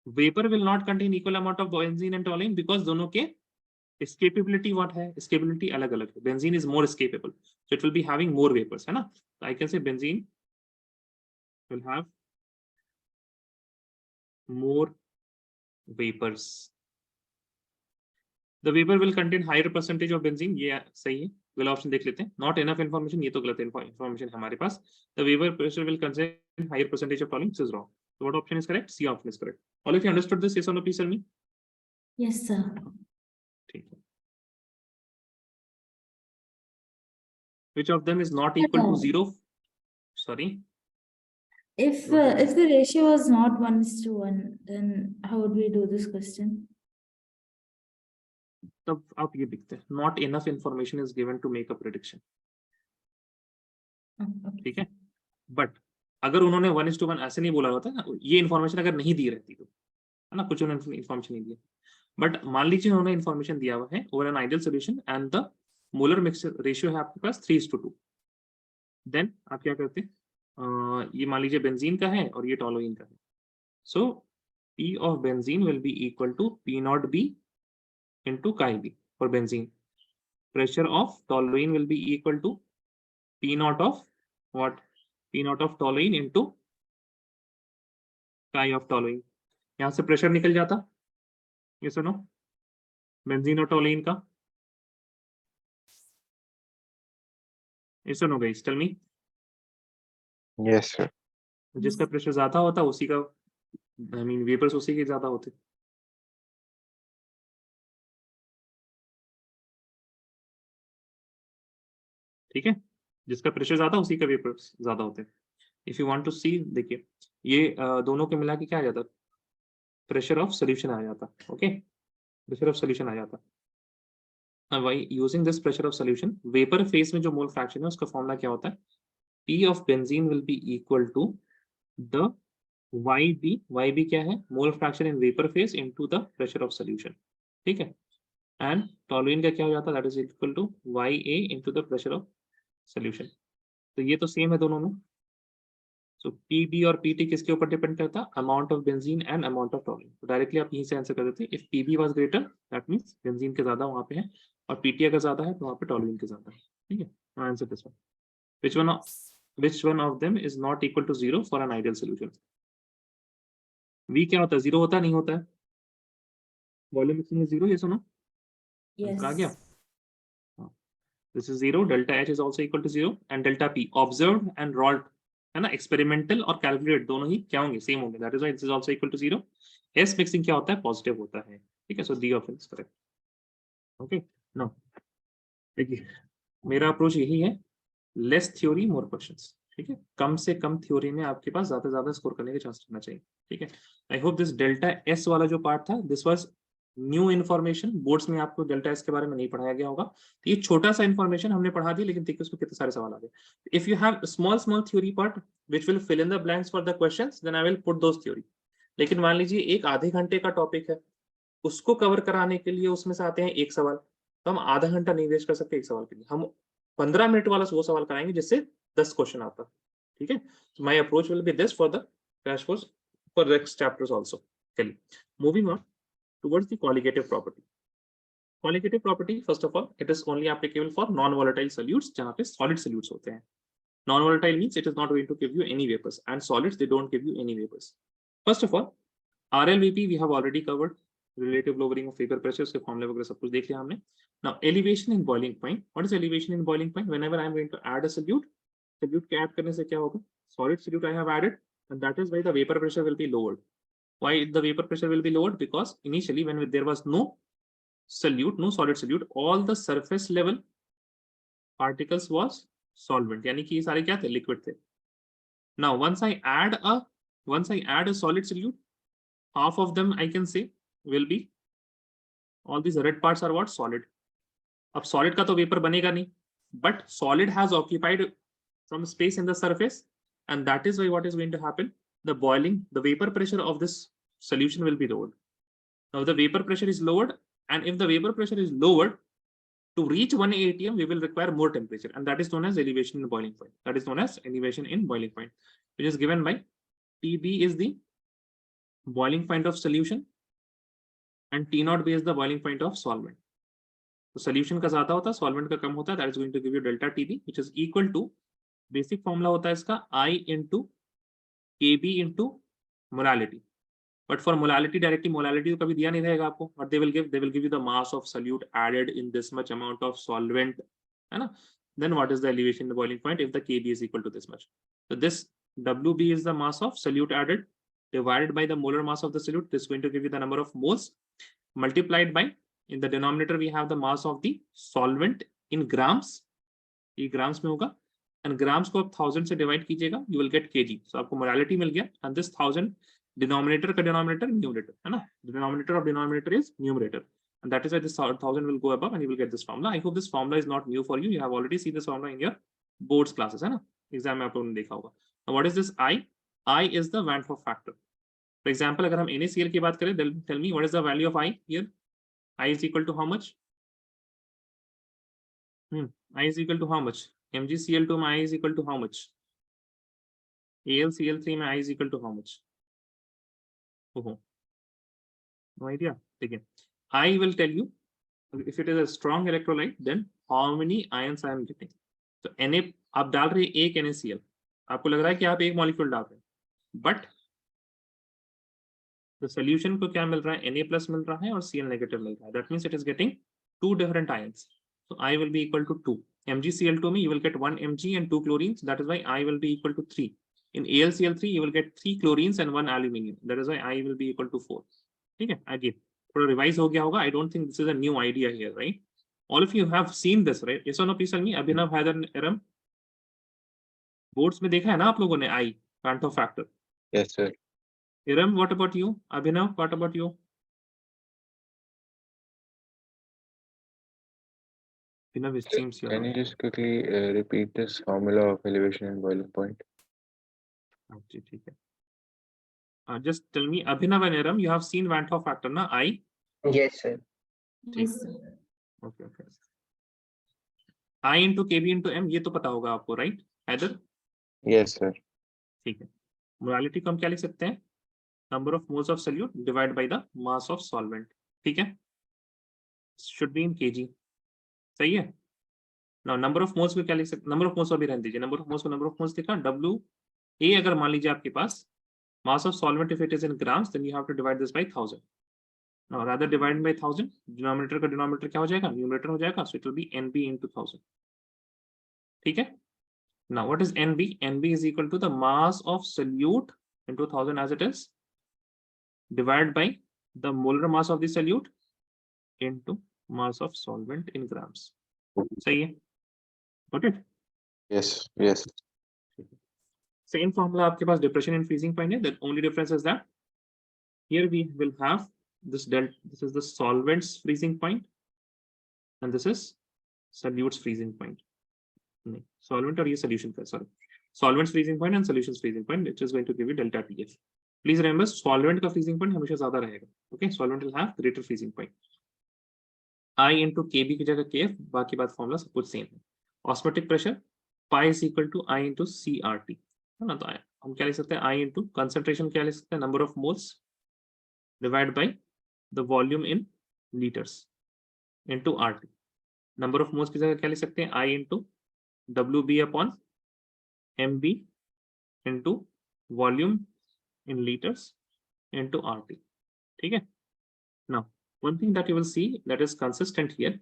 Vapor will not contain equal amount of benzene and toluene because दोनों के escapability what है? Escapability अलग अलग है. Benzene is more escapable, so it will be having more vapors, है ना? I can say benzene will have more vapors. The vapor will contain higher percentage of benzene. ये सही है. वाला ऑप्शन देख लेते हैं. Not enough information, ये तो गलत information हमारे पास. The vapor pressure will contain higher percentage of toluene. This is wrong. So what option is correct? C option is correct. All of you understood this? Yes or no? Please tell me. Yes, sir. ठीक है. Which of them is not equal to 0? Sorry. If the ratio was not 1:1, then how would we do this question? तब आप ये लिखते हैं. Not enough information is given to make a prediction. Okay. ठीक है. But अगर उन्होंने 1:1 ऐसे नहीं बोला होता ना, ये इन्फॉर्मेशन अगर नहीं दी रहती तो, है ना, कुछ उन्होंने इन्फॉर्मेशन नहीं दी. बट मान लीजिए उन्होंने इन्फॉर्मेशन दिया हुआ है over an ideal solution and the molar mixture ratio है आपके पास 3:2. देन आप क्या करते हैं, ये मान लीजिए बेंजीन का है और ये टोलुइन का है. सो P of benzene will be equal to P0B into chi B for benzene. Pressure of toluene will be equal to P0 of what? P0 of toluene into chi of toluene. यहाँ से pressure निकल जाता, ये सुनो, benzene और toluene का. ये सुनो guys, tell me. Yes, sir. जिसका प्रेशर ज्यादा होता उसी का, आई मीन वेपर्स उसी के ज्यादा होते. ठीक है, जिसका प्रेशर ज्यादा उसी का वेपर्स ज्यादा होते हैं. इफ यू वांट टू सी, देखिए ये दोनों के मिला के क्या आ जाता, प्रेशर ऑफ सोल्यूशन आ जाता. ओके, प्रेशर ऑफ सोल्यूशन आ जाता. By using this pressure of solution, vapour phase में जो मोल फ्रैक्शन है उसका फॉर्मूला क्या होता है? P of benzene will be equal to the YB क्या है? Mole fraction in vapour phase into the pressure of solution. ठीक है, एंड टोलुइन का क्या हो जाता है? That is equal to YA into the pressure of solution. तो ये तो सेम है दोनों में. सो PB और PT किसके ऊपर डिपेंड करता है? Amount of benzene and amount of toluene. तो डायरेक्टली आप यहीं से आंसर कर देते हैं. If PB was greater that means benzene के ज्यादा वहां पे है, और PT अगर ज्यादा है तो वहां पे टोलुइन के ज्यादा है. ठीक है, answer this one. Which one of them is not equal to 0 for an ideal solution? V क्या होता है? 0 होता है, नहीं होता है? वॉल्यूम मिक्सिंग में 0, ये सुनो. Yes. आ गया. This is 0. Delta H is also equal to 0 and delta P observed and wrought, है ना, एक्सपेरिमेंटल और कैलकुलेट दोनों ही क्या होंगे? सेम होंगे. That is why this is also equal to 0. S mixing क्या होता है? पॉजिटिव होता है. ठीक है, so D option is correct. Okay, now देखिए मेरा अप्रोच यही है, लेस थ्योरी मोर क्वेश्चंस. ठीक है, कम से कम थ्योरी में आपके पास ज्यादा से ज्यादा स्कोर करने के चांस रहना चाहिए. ठीक है, I hope this delta S वाला जो पार्ट था, this was new information. Boards में आपको डेल्टा एस के बारे में नहीं पढ़ाया गया होगा. तो ये छोटा सा इन्फॉर्मेशन हमने पढ़ा दी, लेकिन देखिए उसमें कितने सारे सवाल आ गए. If you have small theory part which will fill in the blanks for the questions, then I will put those theory. लेकिन मान लीजिए एक आधे घंटे का टॉपिक है, उसको कवर कराने के लिए उसमें से आते हैं एक सवाल, तो हम आधा घंटा नहीं वेस्ट कर सकते एक सवाल के लिए. हम 15 मिनट वाला वो सवाल कराएंगे जिससे 10 क्वेश्चन आता. ठीक है, my approach will be this for the crash course for next chapters also. चलिए, moving on towards the colligative property. Colligative property, first of all, it is only applicable for non volatile solutes, जहां पे solid solutes होते हैं. Non volatile means it is not going to give you any vapours, and solids they don't give you any vapours. First of all, RLVP we have already covered. Relative lowering of vapour pressure, उसके फॉर्मूले वगैरह सब कुछ देख लिया हमने. Now, elevation in boiling point. What is elevation in boiling point? Whenever I am going to add a solute के add करने से क्या होगा? Solid solute I have added, and that is why the vapor pressure will be lowered. Why the vapor pressure will be lowered? Because initially when there was no solute, no solid solute, all the surface level particles was solvent. यानी कि ये सारे क्या थे? Liquid थे. Now, once I add a solid solute, half of them I can say will be, all these red parts are what? Solid. अब solid का तो वेपर बनेगा नहीं, but solid has occupied some space in the surface, and that is why what is going to happen, the boiling, the vapour pressure of this solution will be lowered. Now the vapor pressure is lowered, and if the vapor pressure is lowered, To reach 1 atm, we will require more temperature, and that is known as elevation in boiling point. That is known as elevation in boiling point, which is given by TB is the boiling point of solution, and T naught B is the boiling point of solvent. तो solution का ज्यादा होता है, solvent का कम होता है. That is going to give you delta TB, which is equal to basic formula होता है इसका I into KB into molality. But for molality, directly molality तो कभी दिया नहीं रहेगा आपको. What they will give you the mass of solute added in this much amount of solvent, है ना? Then what is the elevation in the boiling point if the KB is equal to this much? So this WB is the mass of solute added divided by the molar mass of the solute. This is going to give you the number of moles multiplied by, in the denominator we have the mass of the solvent in grams. ये grams में होगा, and grams को आप 1000 से divide कीजिएगा, you will get kg. So आपको molality मिल गया, and this 1000 denominator का denominator numerator, है ना? The denominator of denominator is numerator, and that is why this 1000 will go above, and you will get this formula. I hope this formula is not new for you. You have already seen this formula in your boards classes, है ना? Exam में आप लोगों ने देखा होगा. Now what is this I? I is the Van Hoff factor. For example, अगर हम NaCl की बात करें, then tell me what is the value of I here? I is equal to how much? I is equal to how much? MgCl2 में I is equal to how much? AlCl3 में I is equal to how much? Oh, no idea. Again, I will tell you if it is a strong electrolyte, then how many ions I am getting. So Na आप डाल रहे हैं एक NaCl, आपको लग रहा है कि आप एक मॉलिक्यूल डाल रहे हैं, but the solution को क्या मिल रहा है? Na plus मिल रहा है और Cl negative मिल रहा है. That means it is getting two different ions. So I will be equal to 2. MgCl2 में you will get 1 Mg and 2 chlorines. That is why I will be equal to 3. In AlCl3 you will get 3 chlorines and 1 aluminium. That is why I will be equal to 4. ठीक है? Again, थोड़ा revise हो गया होगा. I don't think this is a new idea here, right? All of you have seen this, right? Yes or no? Please tell me. Abhinav, Haider, Aram. Boards में देखा है ना आप लोगों ने I, Van Hoff factor. Yes, sir. Aram, what about you? Abhinav, what about you? Abhinav, it seems you're Can you not. just quickly repeat this formula of elevation and boiling point? Okay, ठीक है. Just tell me, Abhinav and Aram, you have seen Van Hoff factor, na? I. Yes, sir. Yes, sir. Okay, okay. I into KB into M, ये तो पता होगा आपको, right? Either. Yes, sir. ठीक है. Molality को हम क्या लिख सकते हैं? Number of moles of solute divided by the mass of solvent. ठीक है? Should be in kg. सही है? Now number of moles को क्या लिख सकते? Number of moles को भी रहने दीजिए. Number of moles को number of moles लिखा. W A अगर मान लीजिए आपके पास mass of solvent, if it is in grams, then you have to divide this by 1000. Now rather divide by 1000, denominator का denominator क्या हो जाएगा? Numerator हो जाएगा. So it will be NB into 1000. ठीक है? Now what is NB? NB is equal to the mass of solute into 1000 as it is, divided by the molar mass of the solute into mass of solvent in grams. सही है? Got it? Yes, yes. Same formula आपके पास depression and freezing point है. The only difference is that here we will have this delta. This is the solvent's freezing point, and this is solute's freezing point. नहीं, solvent और ये solution का, sorry. Solvent's freezing point and solution's freezing point, which is going to give you delta TF. Please remember, solvent का freezing point हमेशा ज़्यादा रहेगा. Okay, solvent will have greater freezing point. I into KB की जगह KF, बाकी बात formula सब कुछ same है. Osmotic pressure pi is equal to I into CRT. है ना? तो हम क्या लिख सकते हैं? I into concentration क्या लिख सकते हैं? Number of moles divided by the volume in liters into RT. Number of moles की जगह क्या लिख सकते हैं? I into WB upon MB into volume in liters into RT. ठीक है? Now, one thing that you will see that is consistent here,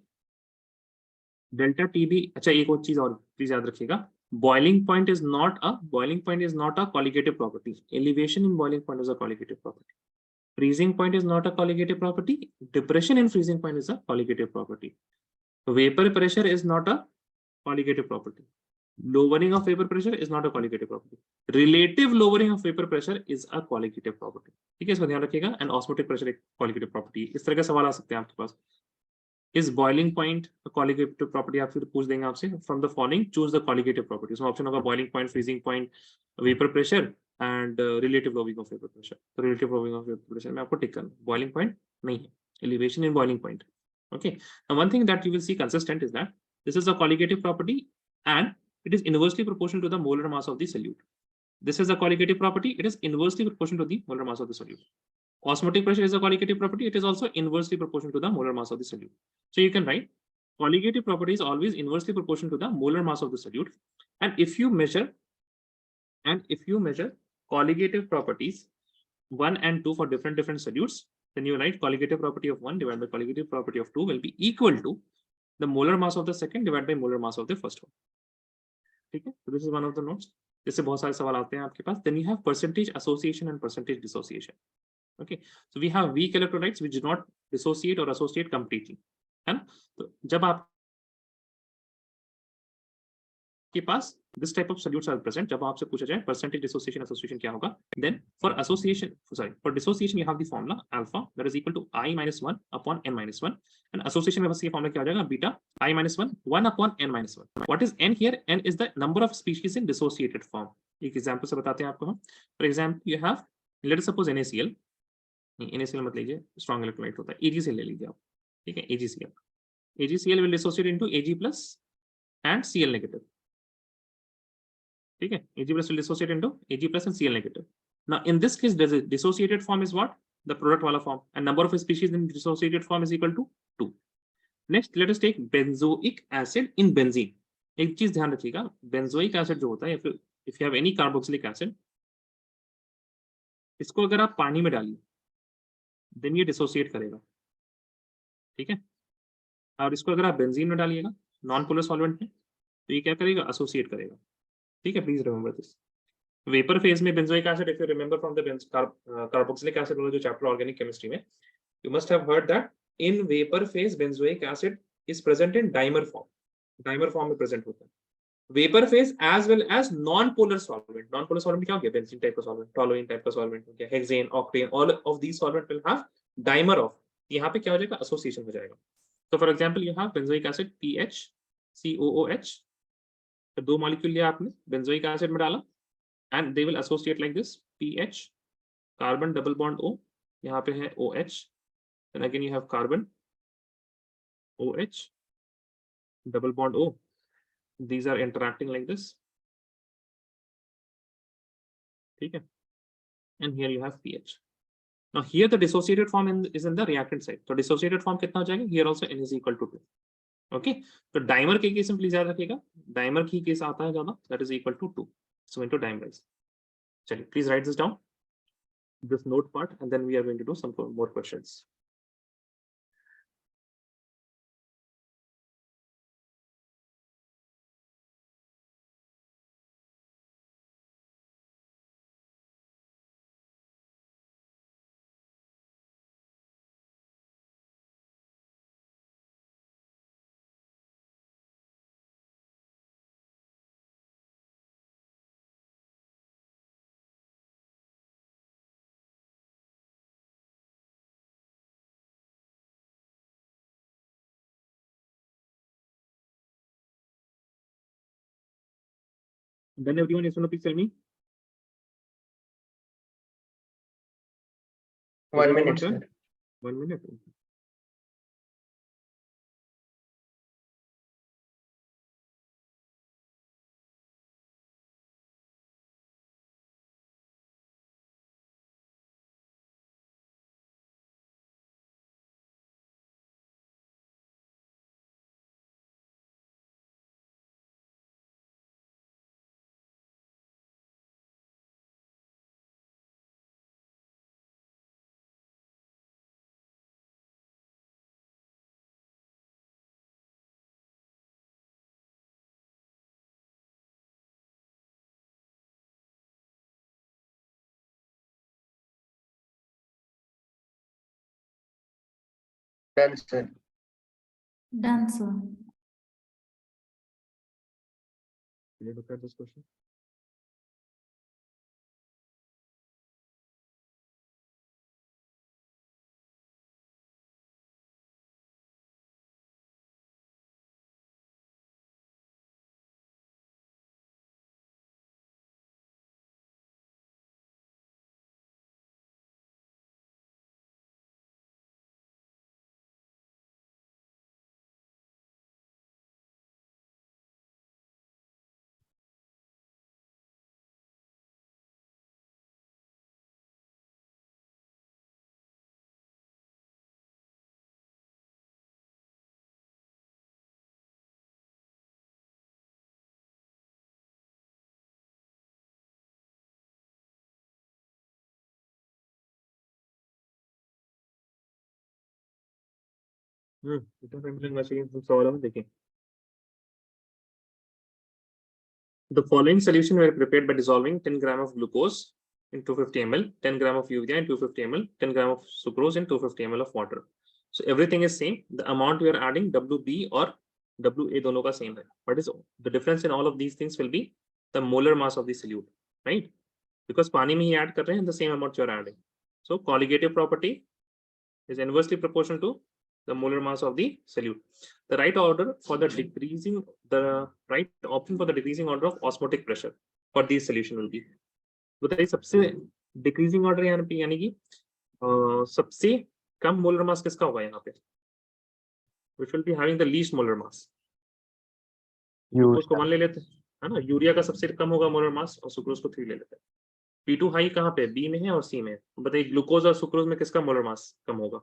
delta TB. अच्छा, एक और चीज और प्लीज याद रखिएगा. Boiling point is not a colligative property. Elevation in boiling point is a colligative property. Freezing point is not a colligative property. Depression in freezing point is a colligative property. Vapor pressure is not a colligative property. Lowering of vapor pressure is not a colligative property. Relative lowering of vapor pressure is a colligative property. ठीक है, इसको ध्यान रखिएगा. And osmotic pressure एक colligative property. इस तरह के सवाल आ सकते हैं आपके पास. Is boiling point a colligative property? आप फिर पूछ देंगे आपसे. From the following, choose the colligative property. उसमें ऑप्शन होगा boiling point, freezing point, vapor pressure and relative lowering of vapor pressure. तो relative lowering of vapor pressure में आपको टिक करना. Boiling point नहीं है. Elevation in boiling point. Okay. Now, one thing that you will see consistent is that this is a colligative property and it is inversely proportional to the molar mass of the solute. This is a colligative property. It is inversely proportional to the molar mass of the solute. Osmotic pressure is a colligative property. It is also inversely proportional to the molar mass of the solute. So you can write colligative property is always inversely proportional to the molar mass of the solute. And if you measure colligative properties 1 and 2 for different solutes, then you write colligative property of 1 divided by colligative property of 2 will be equal to the molar mass of the second divided by molar mass of the first one. ठीक है? So this is one of the notes. इससे बहुत सारे सवाल आते हैं आपके पास. Then you have percentage association and percentage dissociation. Okay, so we have weak electrolytes which do not dissociate or associate completely. है ना? तो जब आप के पास this type of solutes are present, जब आपसे पूछा जाए percentage dissociation association क्या होगा, then for dissociation you have the formula alpha that is equal to I minus 1 upon n minus 1, and association में बस ये formula क्या हो जाएगा, beta I minus 1 upon n minus 1. What is n here? N is the number of species in dissociated form. एक example से बताते हैं आपको हम. For example, you have, let us suppose NaCl. NaCl मत लीजिए, strong electrolyte होता है. AgCl ले लीजिए आप, ठीक है, AgCl. AgCl will dissociate into Ag plus and Cl negative. ठीक है, Ag plus will dissociate into Ag plus and Cl negative. Now in this case, the dissociated form is what? The product wala form, and number of species in dissociated form is equal to 2. Next, let us take benzoic acid in benzene. एक चीज ध्यान रखिएगा, benzoic acid जो होता है, if you have any carboxylic acid, इसको अगर आप पानी में डालिए, then ये dissociate करेगा, ठीक है, और इसको अगर आप बेंजीन में डालिएगा, नॉन पोलर सॉल्वेंट में, तो ये क्या करेगा, एसोसिएट करेगा, ठीक है. Please remember this. Vapour phase में benzoic acid, if you remember from the carboxylic acid वाला जो चैप्टर ऑर्गेनिक केमिस्ट्री में, you must have heard that in vapour phase benzoic acid is present in dimer form में present होता है. Vapour phase as well as non polar solvent क्या हो गया, benzene type का सॉल्वेंट, टॉलुइन टाइप का solvent हो गया, hexane, octane, all of these solvent will have dimer of, यहाँ पे क्या हो जाएगा, एसोसिएशन हो जाएगा. So for example, you have benzoic acid PH COOH. तो दो मॉलिक्यूल लिया आपने, बेंजोइक एसिड में डाला, and they will associate like this. PH carbon double bond O, यहाँ पे है OH, then again you have carbon OH double bond O. These are interacting like this, ठीक है, and here you have PH. Now here the dissociated form is in the reactant side. तो dissociated form कितना हो जाएगा, here also N is equal to 2. Okay, तो dimer के case में please याद रखिएगा, डाइमर की केस आता है ज्यादा, that is equal to 2, so into dimerise. चलिए, please write this down, this note part, and then we are going to do some more questions. Then everyone is going to please tell me. 1 minute, sir. 1 minute. Done, sir. Done, sir. Can you look at this question? सवाल में देखिए, the following solution were prepared by dissolving 10 gram of glucose in 250 ml, 10 gram of urea in 250 ml, 10 gram of sucrose in 250 ml of water. So everything is same. The amount we are adding WB or WA दोनों का same है. What is the difference in all of these things will be the molar mass of the solute, right? Because पानी में ही add कर रहे हैं, the same amount you are adding. So colligative property is inversely proportional to the molar mass of the solute. The right order for the decreasing, the right option for the decreasing order of osmotic pressure for these solution will be. बताइए सबसे decreasing order यहाँ पे यानी कि सबसे कम molar mass किसका होगा यहाँ पे? Which will be having the least molar mass. Glucose को 1 ले लेते हैं, है ना? यूरिया का सबसे कम होगा मोलर मास और सुक्रोज को 3 ले लेते हैं. P2 हाई कहाँ पे? B में है और C में है. बताइए ग्लूकोज और सुक्रोज में किसका मोलर मास कम होगा?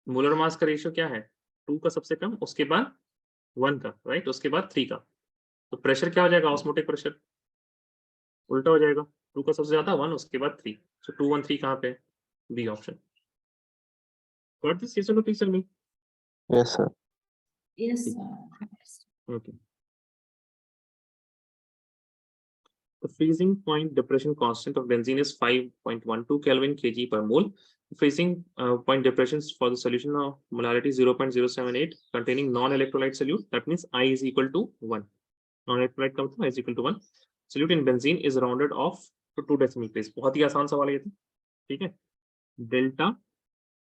मोलर मास का रेशियो क्या है? 2 का सबसे कम, उसके बाद 1 का, राइट, उसके बाद 3 का. तो प्रेशर क्या हो जाएगा? ऑस्मोटिक प्रेशर उल्टा हो जाएगा. 2 का सबसे ज्यादा, 1, उसके बाद 3. सो 2 1 3 कहाँ पे? B option. Got this? Yes और no please tell me. Yes, sir. Yes, sir. Okay. The freezing point depression constant of benzene is 5.12 Kelvin kg per mole. The freezing point depressions for the solution of molarity 0.078 containing non-electrolyte solute. That means I is equal to 1. Non-electrolyte comes to I is equal to 1. Solute in benzene is rounded off to 2 decimal place. बहुत ही आसान सवाल है ये तो, ठीक है. Delta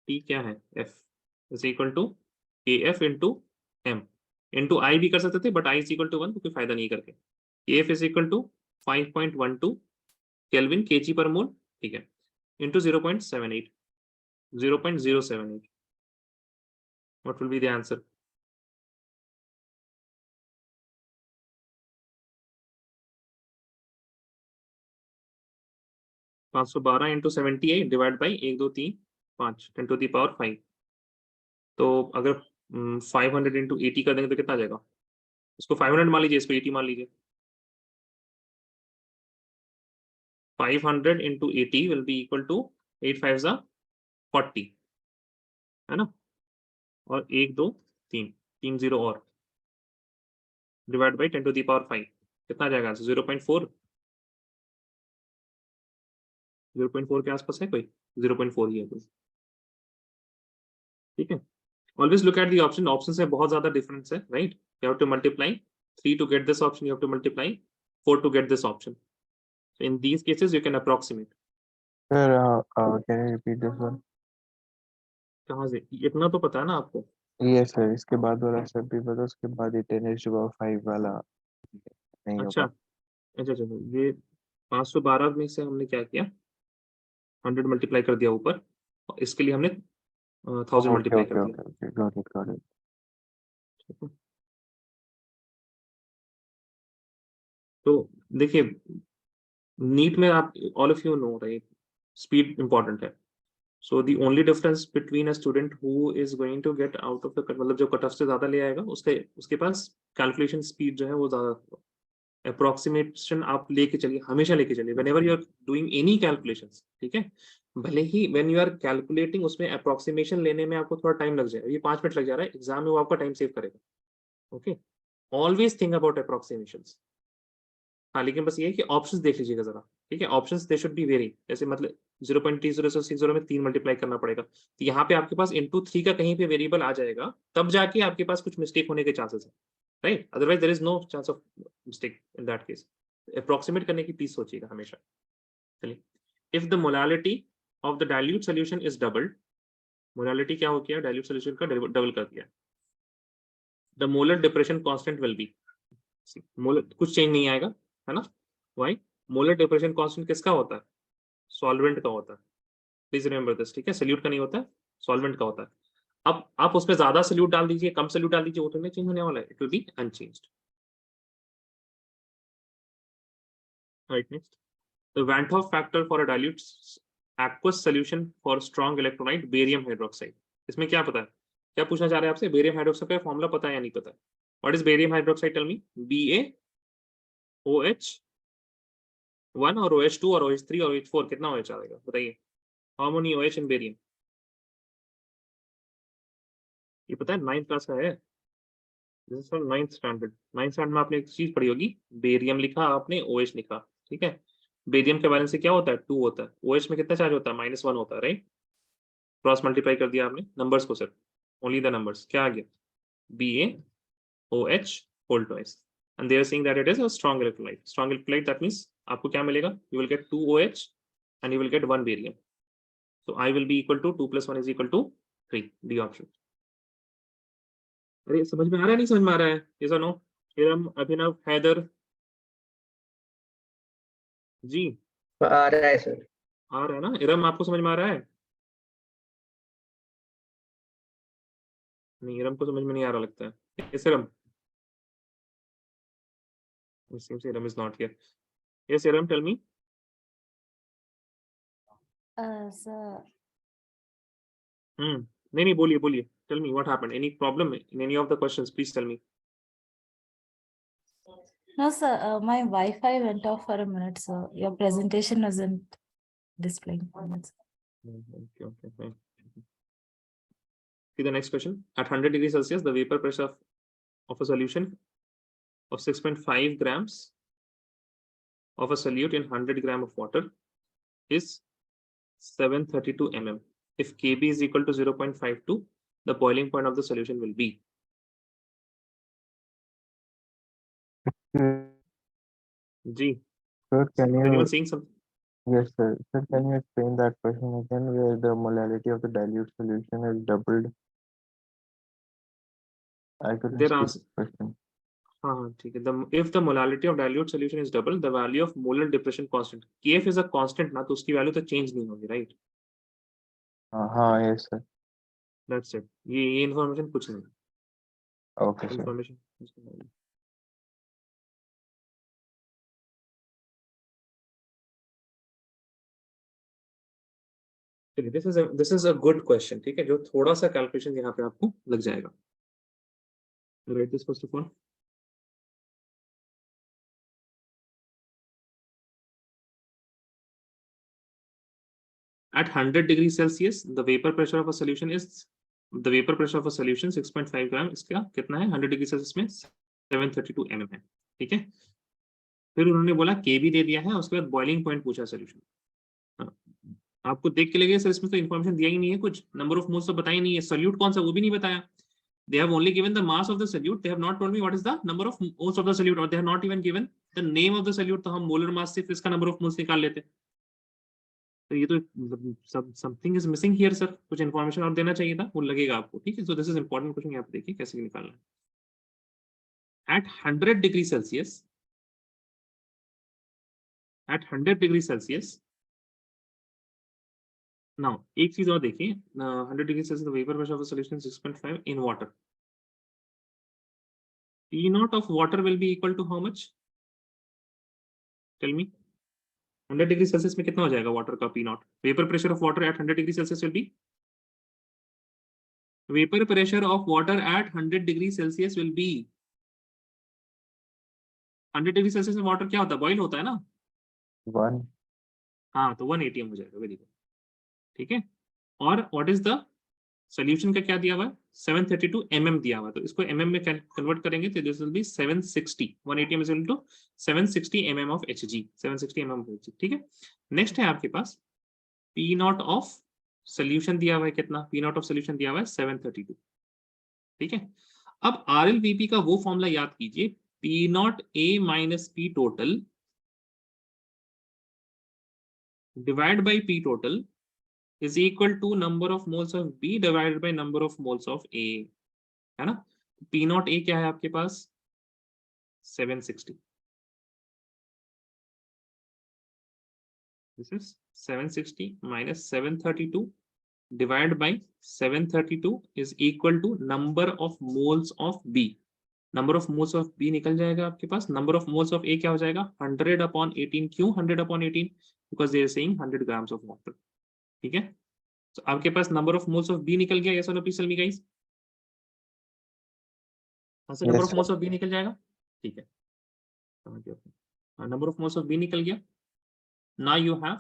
T क्या है? F is equal to KF into M into I भी कर सकते थे, but I is equal to 1 तो कोई फायदा नहीं करके. KF is equal to 5.12 Kelvin kg per mole, ठीक है, into 0.78. What will be the answer? पाँच सौ 12 into 78 divide by 1 2 3 5 10 to the power 5. तो अगर 500 into 80 कर देंगे तो कितना आ जाएगा? इसको 500 मान लीजिए, इसको 80 मान लीजिए. 500 into 80 will be equal to 8 5 जा 40, है ना? और 1 2 3 3 0 और divide by 10 to the power 5 कितना आ जाएगा? 0.4. 0.4 के आसपास है कोई? 0.4 ही है कोई, ठीक है. Always look at the option. Option से बहुत ज्यादा डिफरेंस है, right? You have to multiply 3 to get this option, you have to multiply 4 to get this option. So in these cases you can approximate. Sir, can you repeat this one? कहाँ से? इतना तो पता है ना आपको. Yes, sir. इसके बाद वाला सब भी पता, उसके बाद ये 10⁵ वाला नहीं अच्छा होगा. अच्छा अच्छा, ये 512 में से हमने क्या किया? 100 मल्टीप्लाई कर दिया ऊपर, और इसके लिए हमने 1000 मल्टीप्लाई कर दिया. Okay. Got it. तो देखिए नीट में आप all of you know, right, speed important है. So the only difference between a student who is going to get out of the cut, मतलब जो कट ऑफ से ज्यादा ले आएगा उसके पास कैलकुलेशन स्पीड जो है वो ज्यादा. अप्रोक्सीमेशन आप लेके चलिए, हमेशा लेके चलिए whenever you are doing any calculations, ठीक है. भले ही व्हेन यू आर कैलकुलेटिंग उसमें अप्रोक्सीमेशन लेने में आपको थोड़ा टाइम लग जाएगा, ये 5 मिनट लग जा रहा है, एग्जाम में वो आपका टाइम सेव करेगा. Okay, always think about approximations. हाँ, लेकिन बस ये है कि ऑप्शंस देख लीजिएगा जरा, ठीक है. Options they should be very, जैसे मतलब 0.30 में 3 मल्टीप्लाई करना पड़ेगा, तो यहाँ पे आपके पास इंटू 3 का कहीं पे वेरिएबल आ जाएगा, तब जाके आपके पास कुछ मिस्टेक होने के चांसेस है, right? Otherwise there is no chance of mistake in that case. Approximate करने की प्लीज सोचिएगा हमेशा. चलिए, if the molality of the dilute solution is doubled, molality क्या हो गया? डाइल्यूट सोल्यूशन का डबल कर दिया. The molar depression constant will be, molar कुछ चेंज नहीं आएगा, है ना? वाई? मोलर डिप्रेशन कांस्टेंट किसका होता है? सॉल्वेंट का होता है. प्लीज रिमेंबर दिस, ठीक है. सोल्यूट का नहीं होता है, सॉल्वेंट का होता है. अब आप उसमें ज्यादा सोल्यूट डाल दीजिए, कम सोल्यूट डाल दीजिए, वो तो नहीं चेंज होने वाला है, it will be unchanged. Right, next. The van't Hoff factor for a dilute aqueous solution for strong electrolyte barium hydroxide. इसमें क्या पता है? क्या पूछना चाह रहे हैं आपसे? बेरियम हाइड्रोक्साइड का फॉर्मूला पता है या नहीं पता है? What is barium hydroxide? Tell me. BaOH1 और OH2 और OH3 और OH4, कितना OH आएगा बताइए? How many OH in barium? ये पता है 9th क्लास का है, this is from 9th standard. 9th standard में आपने एक चीज पढ़ी होगी, बेरियम लिखा आपने, OH लिखा, ठीक है। बेरियम के बैलेंस से क्या होता है, 2 होता है। OH में कितना चार्ज होता है, -1 होता है, राइट। क्रॉस मल्टीप्लाई कर दिया आपने नंबर्स को, सिर्फ ओनली द नंबर्स, क्या आ गया, BaOH whole twice, and they are saying that it is a strong electrolyte. Strong electrolyte, that means आपको क्या मिलेगा, you will get 2 OH and you will get 1 barium. So I will be equal to 2 plus 1 is equal to 3, D option. अरे समझ में आ रहा है, नहीं समझ में आ रहा है, yes or no? हिरम, अभिनव, हैदर जी, आ रहा है सर। आ रहा है ना हिरम, आपको समझ में आ रहा है? नहीं, हिरम को समझ में नहीं आ रहा लगता है। yes Hiram, it seems Hiram is not here. Yes Hiram, tell me. Sir, नहीं बोलिए बोलिए, tell me what happened, any problem in any of the questions, please tell me. no, sir, my Wi-Fi went off for a minute, so your presentation wasn't displaying. Okay, fine. See the next question. At 100 degrees Celsius, the vapor pressure of a solution of 6.5 grams of a solute in 100 gram of water is 732 mm. If Kb is equal to 0.52, the boiling point of the solution will be. Ji, Sir, can you? anyone saying something? Yes, sir. Sir, can you explain that question again, where the molality of the dilute solution is doubled? I couldn't There see are. the question. हाँ ठीक है। If the molality of dilute solution is double, the value of molar depression constant. Kf is a constant ना, तो उसकी value तो change नहीं होगी, right. हाँ, yes, sir. That's it. ये इन्फॉर्मेशन कुछ नहीं, Okay, sir. Information. This is a good question, ठीक है, जो थोड़ा सा कैलकुलेशन यहाँ पे आपको लग जाएगा। Right this first of all. At 100 degrees Celsius, the vapor pressure of a solution is 6.5 ग्राम, इसका कितना है 100 डिग्री सेल्सियस में 732 mm है, ठीक है। फिर उन्होंने बोला Kb दे दिया है, उसके बाद बॉइलिंग पॉइंट पूछा सोल्यूशन। आपको देख के लगे सर इसमें तो इन्फॉर्मेशन दिया ही नहीं है, कुछ नंबर ऑफ मोल्स तो बताया ही नहीं है, सोल्यूट कौन सा वो भी नहीं बताया। They have only given the mass of the solute. They have not told me what is the number of moles of the solute, or they have not even given the name of the solute. तो हम molar mass से इसका number of moles निकाल लेते। तो ये तो something is missing here sir, कुछ इन्फॉर्मेशन और देना चाहिए था, वो लगेगा आपको, ठीक है। So this is important question, यहाँ पे देखिए कैसे निकालना है। एट 100 डिग्री सेल्सियस, नाउ एक चीज और देखिए, 100 degree Celsius the vapour pressure of a solution 6.5 in water. P naught of water will be equal to how much? Tell me. 100 degree Celsius में कितना हो जाएगा वाटर का P naught? Vapour pressure of water at 100 degree Celsius will be, vapour pressure of water at 100 degree Celsius will be, 100 degree Celsius में water क्या होता है, boil होता है ना। 1. हाँ तो 1 atm हो जाएगा, वेरी गुड, ठीक है। और व्हाट इज द सोल्यूशन का क्या दिया हुआ है, 732 mm दिया हुआ है, तो इसको mm में कन्वर्ट करेंगे तो this will be 760, 1 atm is equal to 760 mm of Hg, 760 mm of Hg, ठीक है। नेक्स्ट है आपके पास P नॉट ऑफ सोल्यूशन दिया हुआ है, कितना P नॉट ऑफ सोल्यूशन दिया हुआ है 732, ठीक है। अब RLVP का वो फॉर्मूला याद कीजिए, P not A minus P total divide by P total is equal to number of moles of B divided by number of moles of A, है ना। P नॉट A क्या है आपके पास 760, this is 760 minus 732 divided by 732 is equal to number of moles of B। number of moles of B निकल जाएगा आपके पास, number of moles of A क्या हो जाएगा 100 upon 18, क्यों 100 upon 18, because they are saying 100 grams of water, ठीक है। तो आपके पास number of moles of B निकल गया, yes or no please tell me guys। Number Yes, of moles of B निकल जाएगा, ठीक है, समझ गया। Number of moles of B निकल गया। Now you have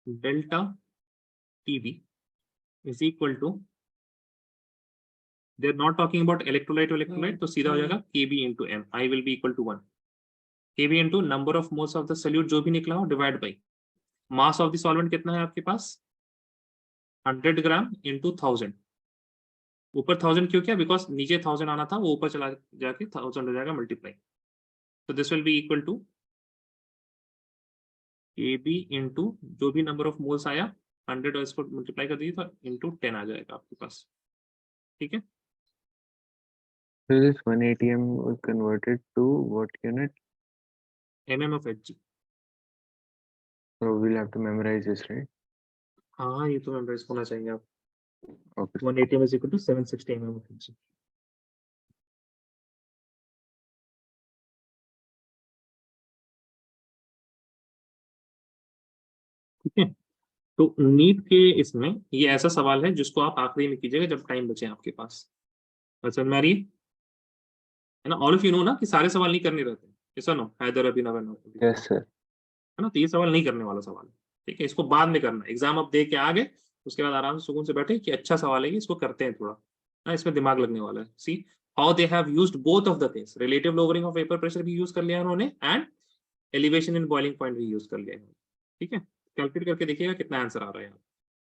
delta TB is equal to They are not talking about electrolyte to electrolyte, तो सीधा हो जाएगा Kb into m. I will be equal to 1. Kb into number of moles of the solute जो भी निकला हो divide by mass of the solvent कितना है आपके पास 100 ग्राम into 1000. ऊपर 1000 क्यों किया? बिकॉज नीचे 1000 आना था, वो ऊपर चला जाके 1000 हो जाएगा मल्टीप्लाई. तो this will be equal to Kb into जो भी नंबर ऑफ मोल्स आया 100 और इसको मल्टीप्लाई कर दीजिए तो into 10 आ जाएगा आपके पास. ठीक है. So this 180 m was converted to what unit? mm of Hg. So we'll have to memorize this, right? हाँ ये तो मेमोराइज होना चाहिए आप. Okay. 180 is equal to 760 mm of Hg. ठीक है. तो नीट के इसमें ये ऐसा सवाल है जिसको आप आखिरी में कीजिएगा जब टाइम बचे आपके पास. समझ में आ रही है ना? ऑल ऑफ यू नो ना कि सारे सवाल नहीं करने रहते. ऐसा नो हैदर अभिनव Yes, sir. है ना. तो ये सवाल नहीं करने वाला सवाल है. ठीक है. इसको बाद में करना. एग्जाम आप दे के आ गए उसके बाद आराम से सुकून से बैठे कि अच्छा सवाल है, इसको करते हैं थोड़ा ना, इसमें दिमाग लगने वाला है. See how they have used both of the things. Relative lowering of vapour pressure भी यूज कर लिया उन्होंने and elevation in boiling point भी यूज कर लिया है. ठीक है. कैलकुलेट करके देखिएगा कितना आंसर आ रहा है.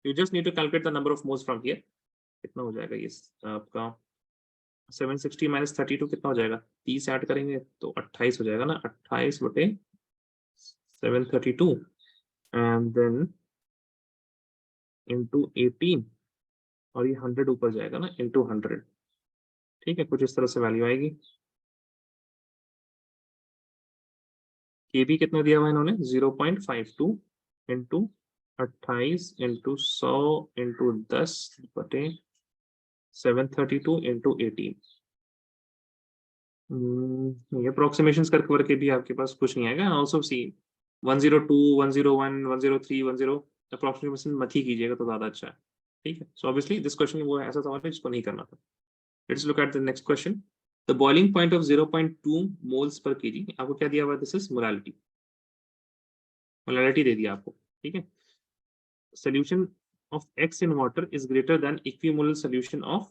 You just need to calculate the number of moles from here. कितना हो जाएगा ये आपका 760 माइनस 32 कितना हो जाएगा? 30 ऐड करेंगे तो 28 हो जाएगा ना. 28 बटे 732 एंड देन इंटू 18 और ये 100 ऊपर जाएगा ना इंटू 100. ठीक है. कुछ इस तरह से वैल्यू आएगी. केबी कितना दिया हुआ है इन्होंने 0.52 इंटू 28 इंटू 100 इंटू 10 बटे 732 इंटू 18. ये अप्रोक्सीमेशंस करके भी आपके पास कुछ नहीं आएगा. ऑल्सो सी 102 101 103 10 अप्रोक्सीमेशन मत ही कीजिएगा तो ज्यादा अच्छा है. ठीक है. सो ऑब्वियसली दिस क्वेश्चन वो ऐसा सवाल है जिसको नहीं करना था. Let's look at the next question. The boiling point of 0.2 moles per KG. आपको क्या दिया हुआ है? This is molality. मोलालिटी दे दिया आपको. ठीक है. Solution of x in water is greater than equimolar solution of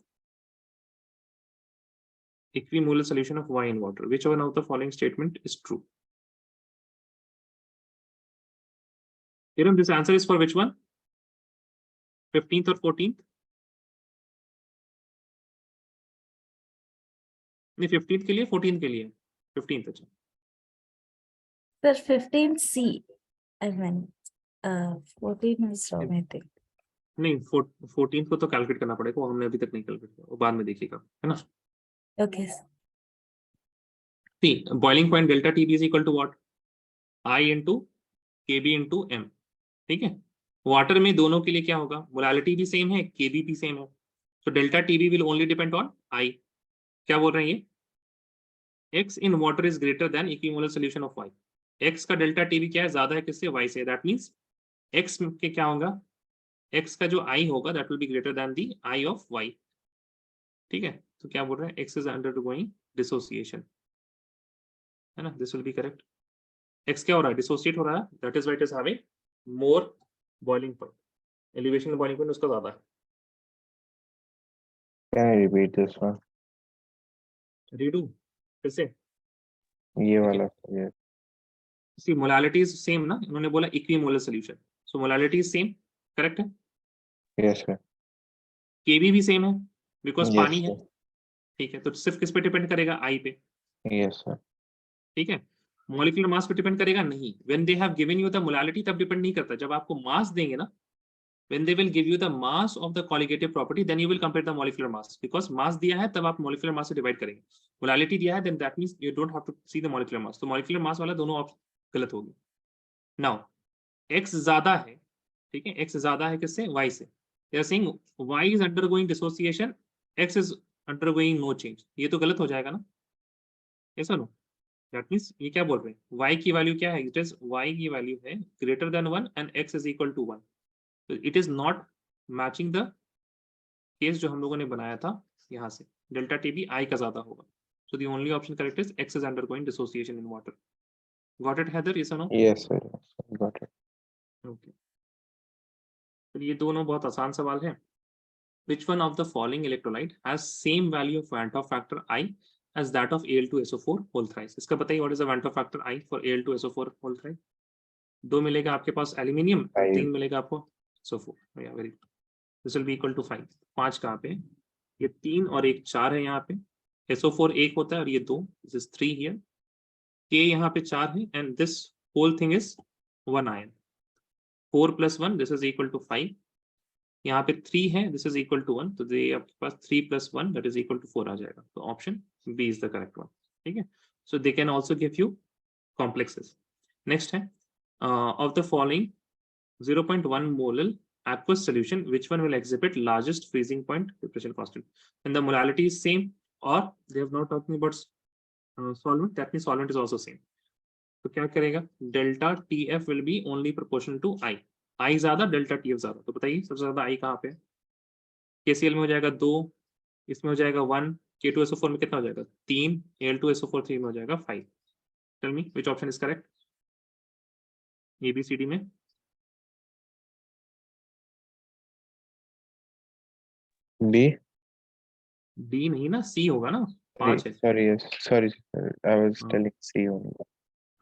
y in water. Which one of the following statement is true? Kiran, this answer is for which one? 15th or 14th? नहीं 15th के लिए 14th के लिए 15th. अच्छा Sir, 15C. I meant 14 is wrong, I think. नहीं 14th को तो calculate करना पड़ेगा. वो हमने अभी तक नहीं कैलकुलेट किया, वो बाद में देखिएगा है ना. Okay. Sir. See, boiling point delta TB is equal to what? I into KB into M. ठीक है. वाटर में दोनों के लिए क्या होगा? मोलालिटी भी सेम है, KB भी सेम है. So delta TB will only depend on I. क्या बोल रहे हैं ये? X in water is greater than equimolar solution of Y. X का delta TB क्या है? ज्यादा है किससे? Y से. That means X के क्या होगा? X का जो I होगा that will be greater than the I of Y. ठीक है. तो क्या बोल रहे हैं? X is undergoing dissociation. है ना. This will be correct. X क्या हो रहा है? Dissociate हो रहा है. That is why it is having more boiling point. Elevation boiling point उसका ज्यादा है. Can I repeat this one? Redo. फिर से. ये वाला. Yes. See, molality is same ना. इन्होंने बोला equimolar solution. So molality is same. Correct है. Yes, sir. KB भी same है because Yes, पानी है. sir. ठीक है. तो सिर्फ किस पे डिपेंड करेगा? I पे. Yes, sir. ठीक है. मॉलिक्यूलर मास पे डिपेंड करेगा नहीं. When they have given you the molality तब डिपेंड नहीं करता. जब आपको मास देंगे ना, when they will give you the mass of the colligative property, then you will compare the molecular mass. Because mass दिया है तब आप molecular mass से डिवाइड करेंगे. मोलालिटी दिया है then that means you don't have to see the molecular mass. तो molecular mass वाला दोनों ऑप्शन गलत होगी. Now x ज्यादा है. ठीक है. x ज्यादा है किससे? y से. They are saying y is undergoing dissociation, x is undergoing no change. ये तो गलत हो जाएगा ना. ऐसा नो. That means ये क्या बोल रहे हैं? y की वैल्यू क्या है? It is y की वैल्यू है greater than 1 and x is equal to 1. So it is not matching the case जो हम लोगों ने बनाया था यहाँ से. Delta TB I का ज्यादा होगा. So the only option correct is x is undergoing dissociation in water. Got it, Heather? Yes or no? Yes, sir. Yes, got it. Okay. तो ये दोनों बहुत आसान सवाल है. which one of the following electrolyte has same value of Van't Hoff factor I as that of Al2SO4 whole thrice? इसका बताइए what is the Van't Hoff factor I for Al2SO4 whole thrice? 2 मिलेगा आपके पास aluminium और 5. 3 मिलेगा आपको SO4. Yeah, very good. This will be equal to 5. 5 कहाँ पे? ये 3 और 1 4 है यहाँ पे. SO4 1 होता है और ये 2. This is 3 here. K यहाँ पे 4 है and this whole thing is 1 ion. 4 plus 1, this is equal to 5. यहाँ पे 3 है, this is equal to 1. तो ये आपके पास 3 plus 1, that is equal to 4 आ जाएगा. तो option B is the correct one. ठीक है? So they can also give you complexes. Next है, of the following 0.1 molar aqueous solution, which one will exhibit largest freezing point depression constant? And the molality is same, or they have not talking about solvent. That means solvent is also same. तो क्या करेगा? Delta TF will be only proportional to I. I ज्यादा, delta TF ज्यादा. तो बताइए सबसे ज्यादा I कहाँ पे? KCl में हो जाएगा 2, इसमें हो जाएगा 1, K2SO4 में कितना हो जाएगा? 3, Al2SO4 3 में हो जाएगा 5. Tell me which option is correct? ABCD में B. D नहीं ना, C होगा ना. 5 है. Sorry, yes. Sorry, I was हाँ. telling C only.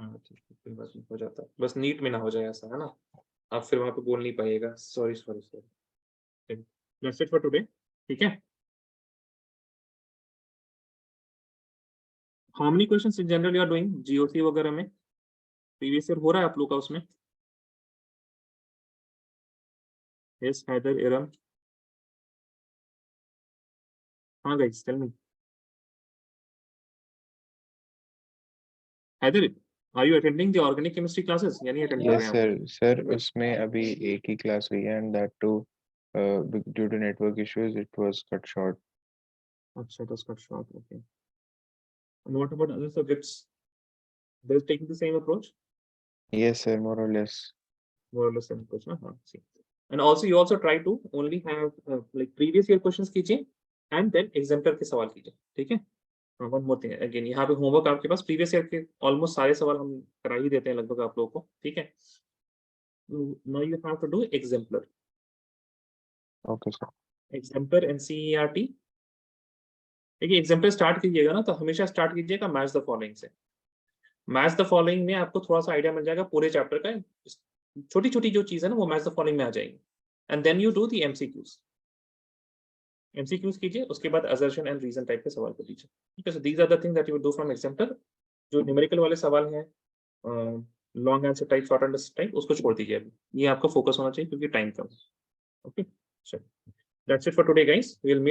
हाँ, ठीक है, कोई बात नहीं, हो जाता है. बस नीट में ना हो जाए ऐसा, है ना? आप फिर वहां पे बोल नहीं पाइएगा. Sorry. That's it for today. ठीक है? How many questions in general you are doing? GOC वगैरह में प्रीवियस ईयर हो रहा है आप लोग का उसमें? Yes, हैदर, इरम. हाँ guys, tell me. Haider, are you attending the organic chemistry classes? यानी attend कर रहे Yes, हैं आप? sir. Sir, उसमें अभी एक ही class हुई है and that too due to network issues it was cut short. अच्छा, it was cut short. Okay. And what about other subjects? They're taking the same approach? Yes, sir. More or less. More or less same approach, ना? हाँ, see. And also you also try to only have like previous year questions कीजिए and then exemplar के सवाल कीजिए. ठीक है? One more thing again, यहाँ पे होमवर्क आपके पास प्रीवियस ईयर के ऑलमोस्ट सारे सवाल हम करा ही देते हैं लगभग आप लोगों को. ठीक है? Now you have to do exemplar. Okay, sir. Exemplar NCERT. देखिए एग्जाम्पल स्टार्ट कीजिएगा ना तो हमेशा स्टार्ट कीजिएगा मैच द फॉलोइंग से. मैच द फॉलोइंग में आपको थोड़ा सा आइडिया मिल जाएगा पूरे चैप्टर का. छोटी छोटी जो चीज है ना वो मैच द फॉलोइंग में आ जाएगी. And then you do the MCQs कीजिए. उसके बाद असर्शन एंड रीजन टाइप के सवाल को दीजिए. ठीक है? So these are the things that you will do from example. जो न्यूमेरिकल वाले सवाल हैं, long answer type, short answer type, उसको छोड़ दीजिए अभी. ये आपका फोकस होना चाहिए क्योंकि टाइम कम है. ओके, चलो, that's it for today guys. We will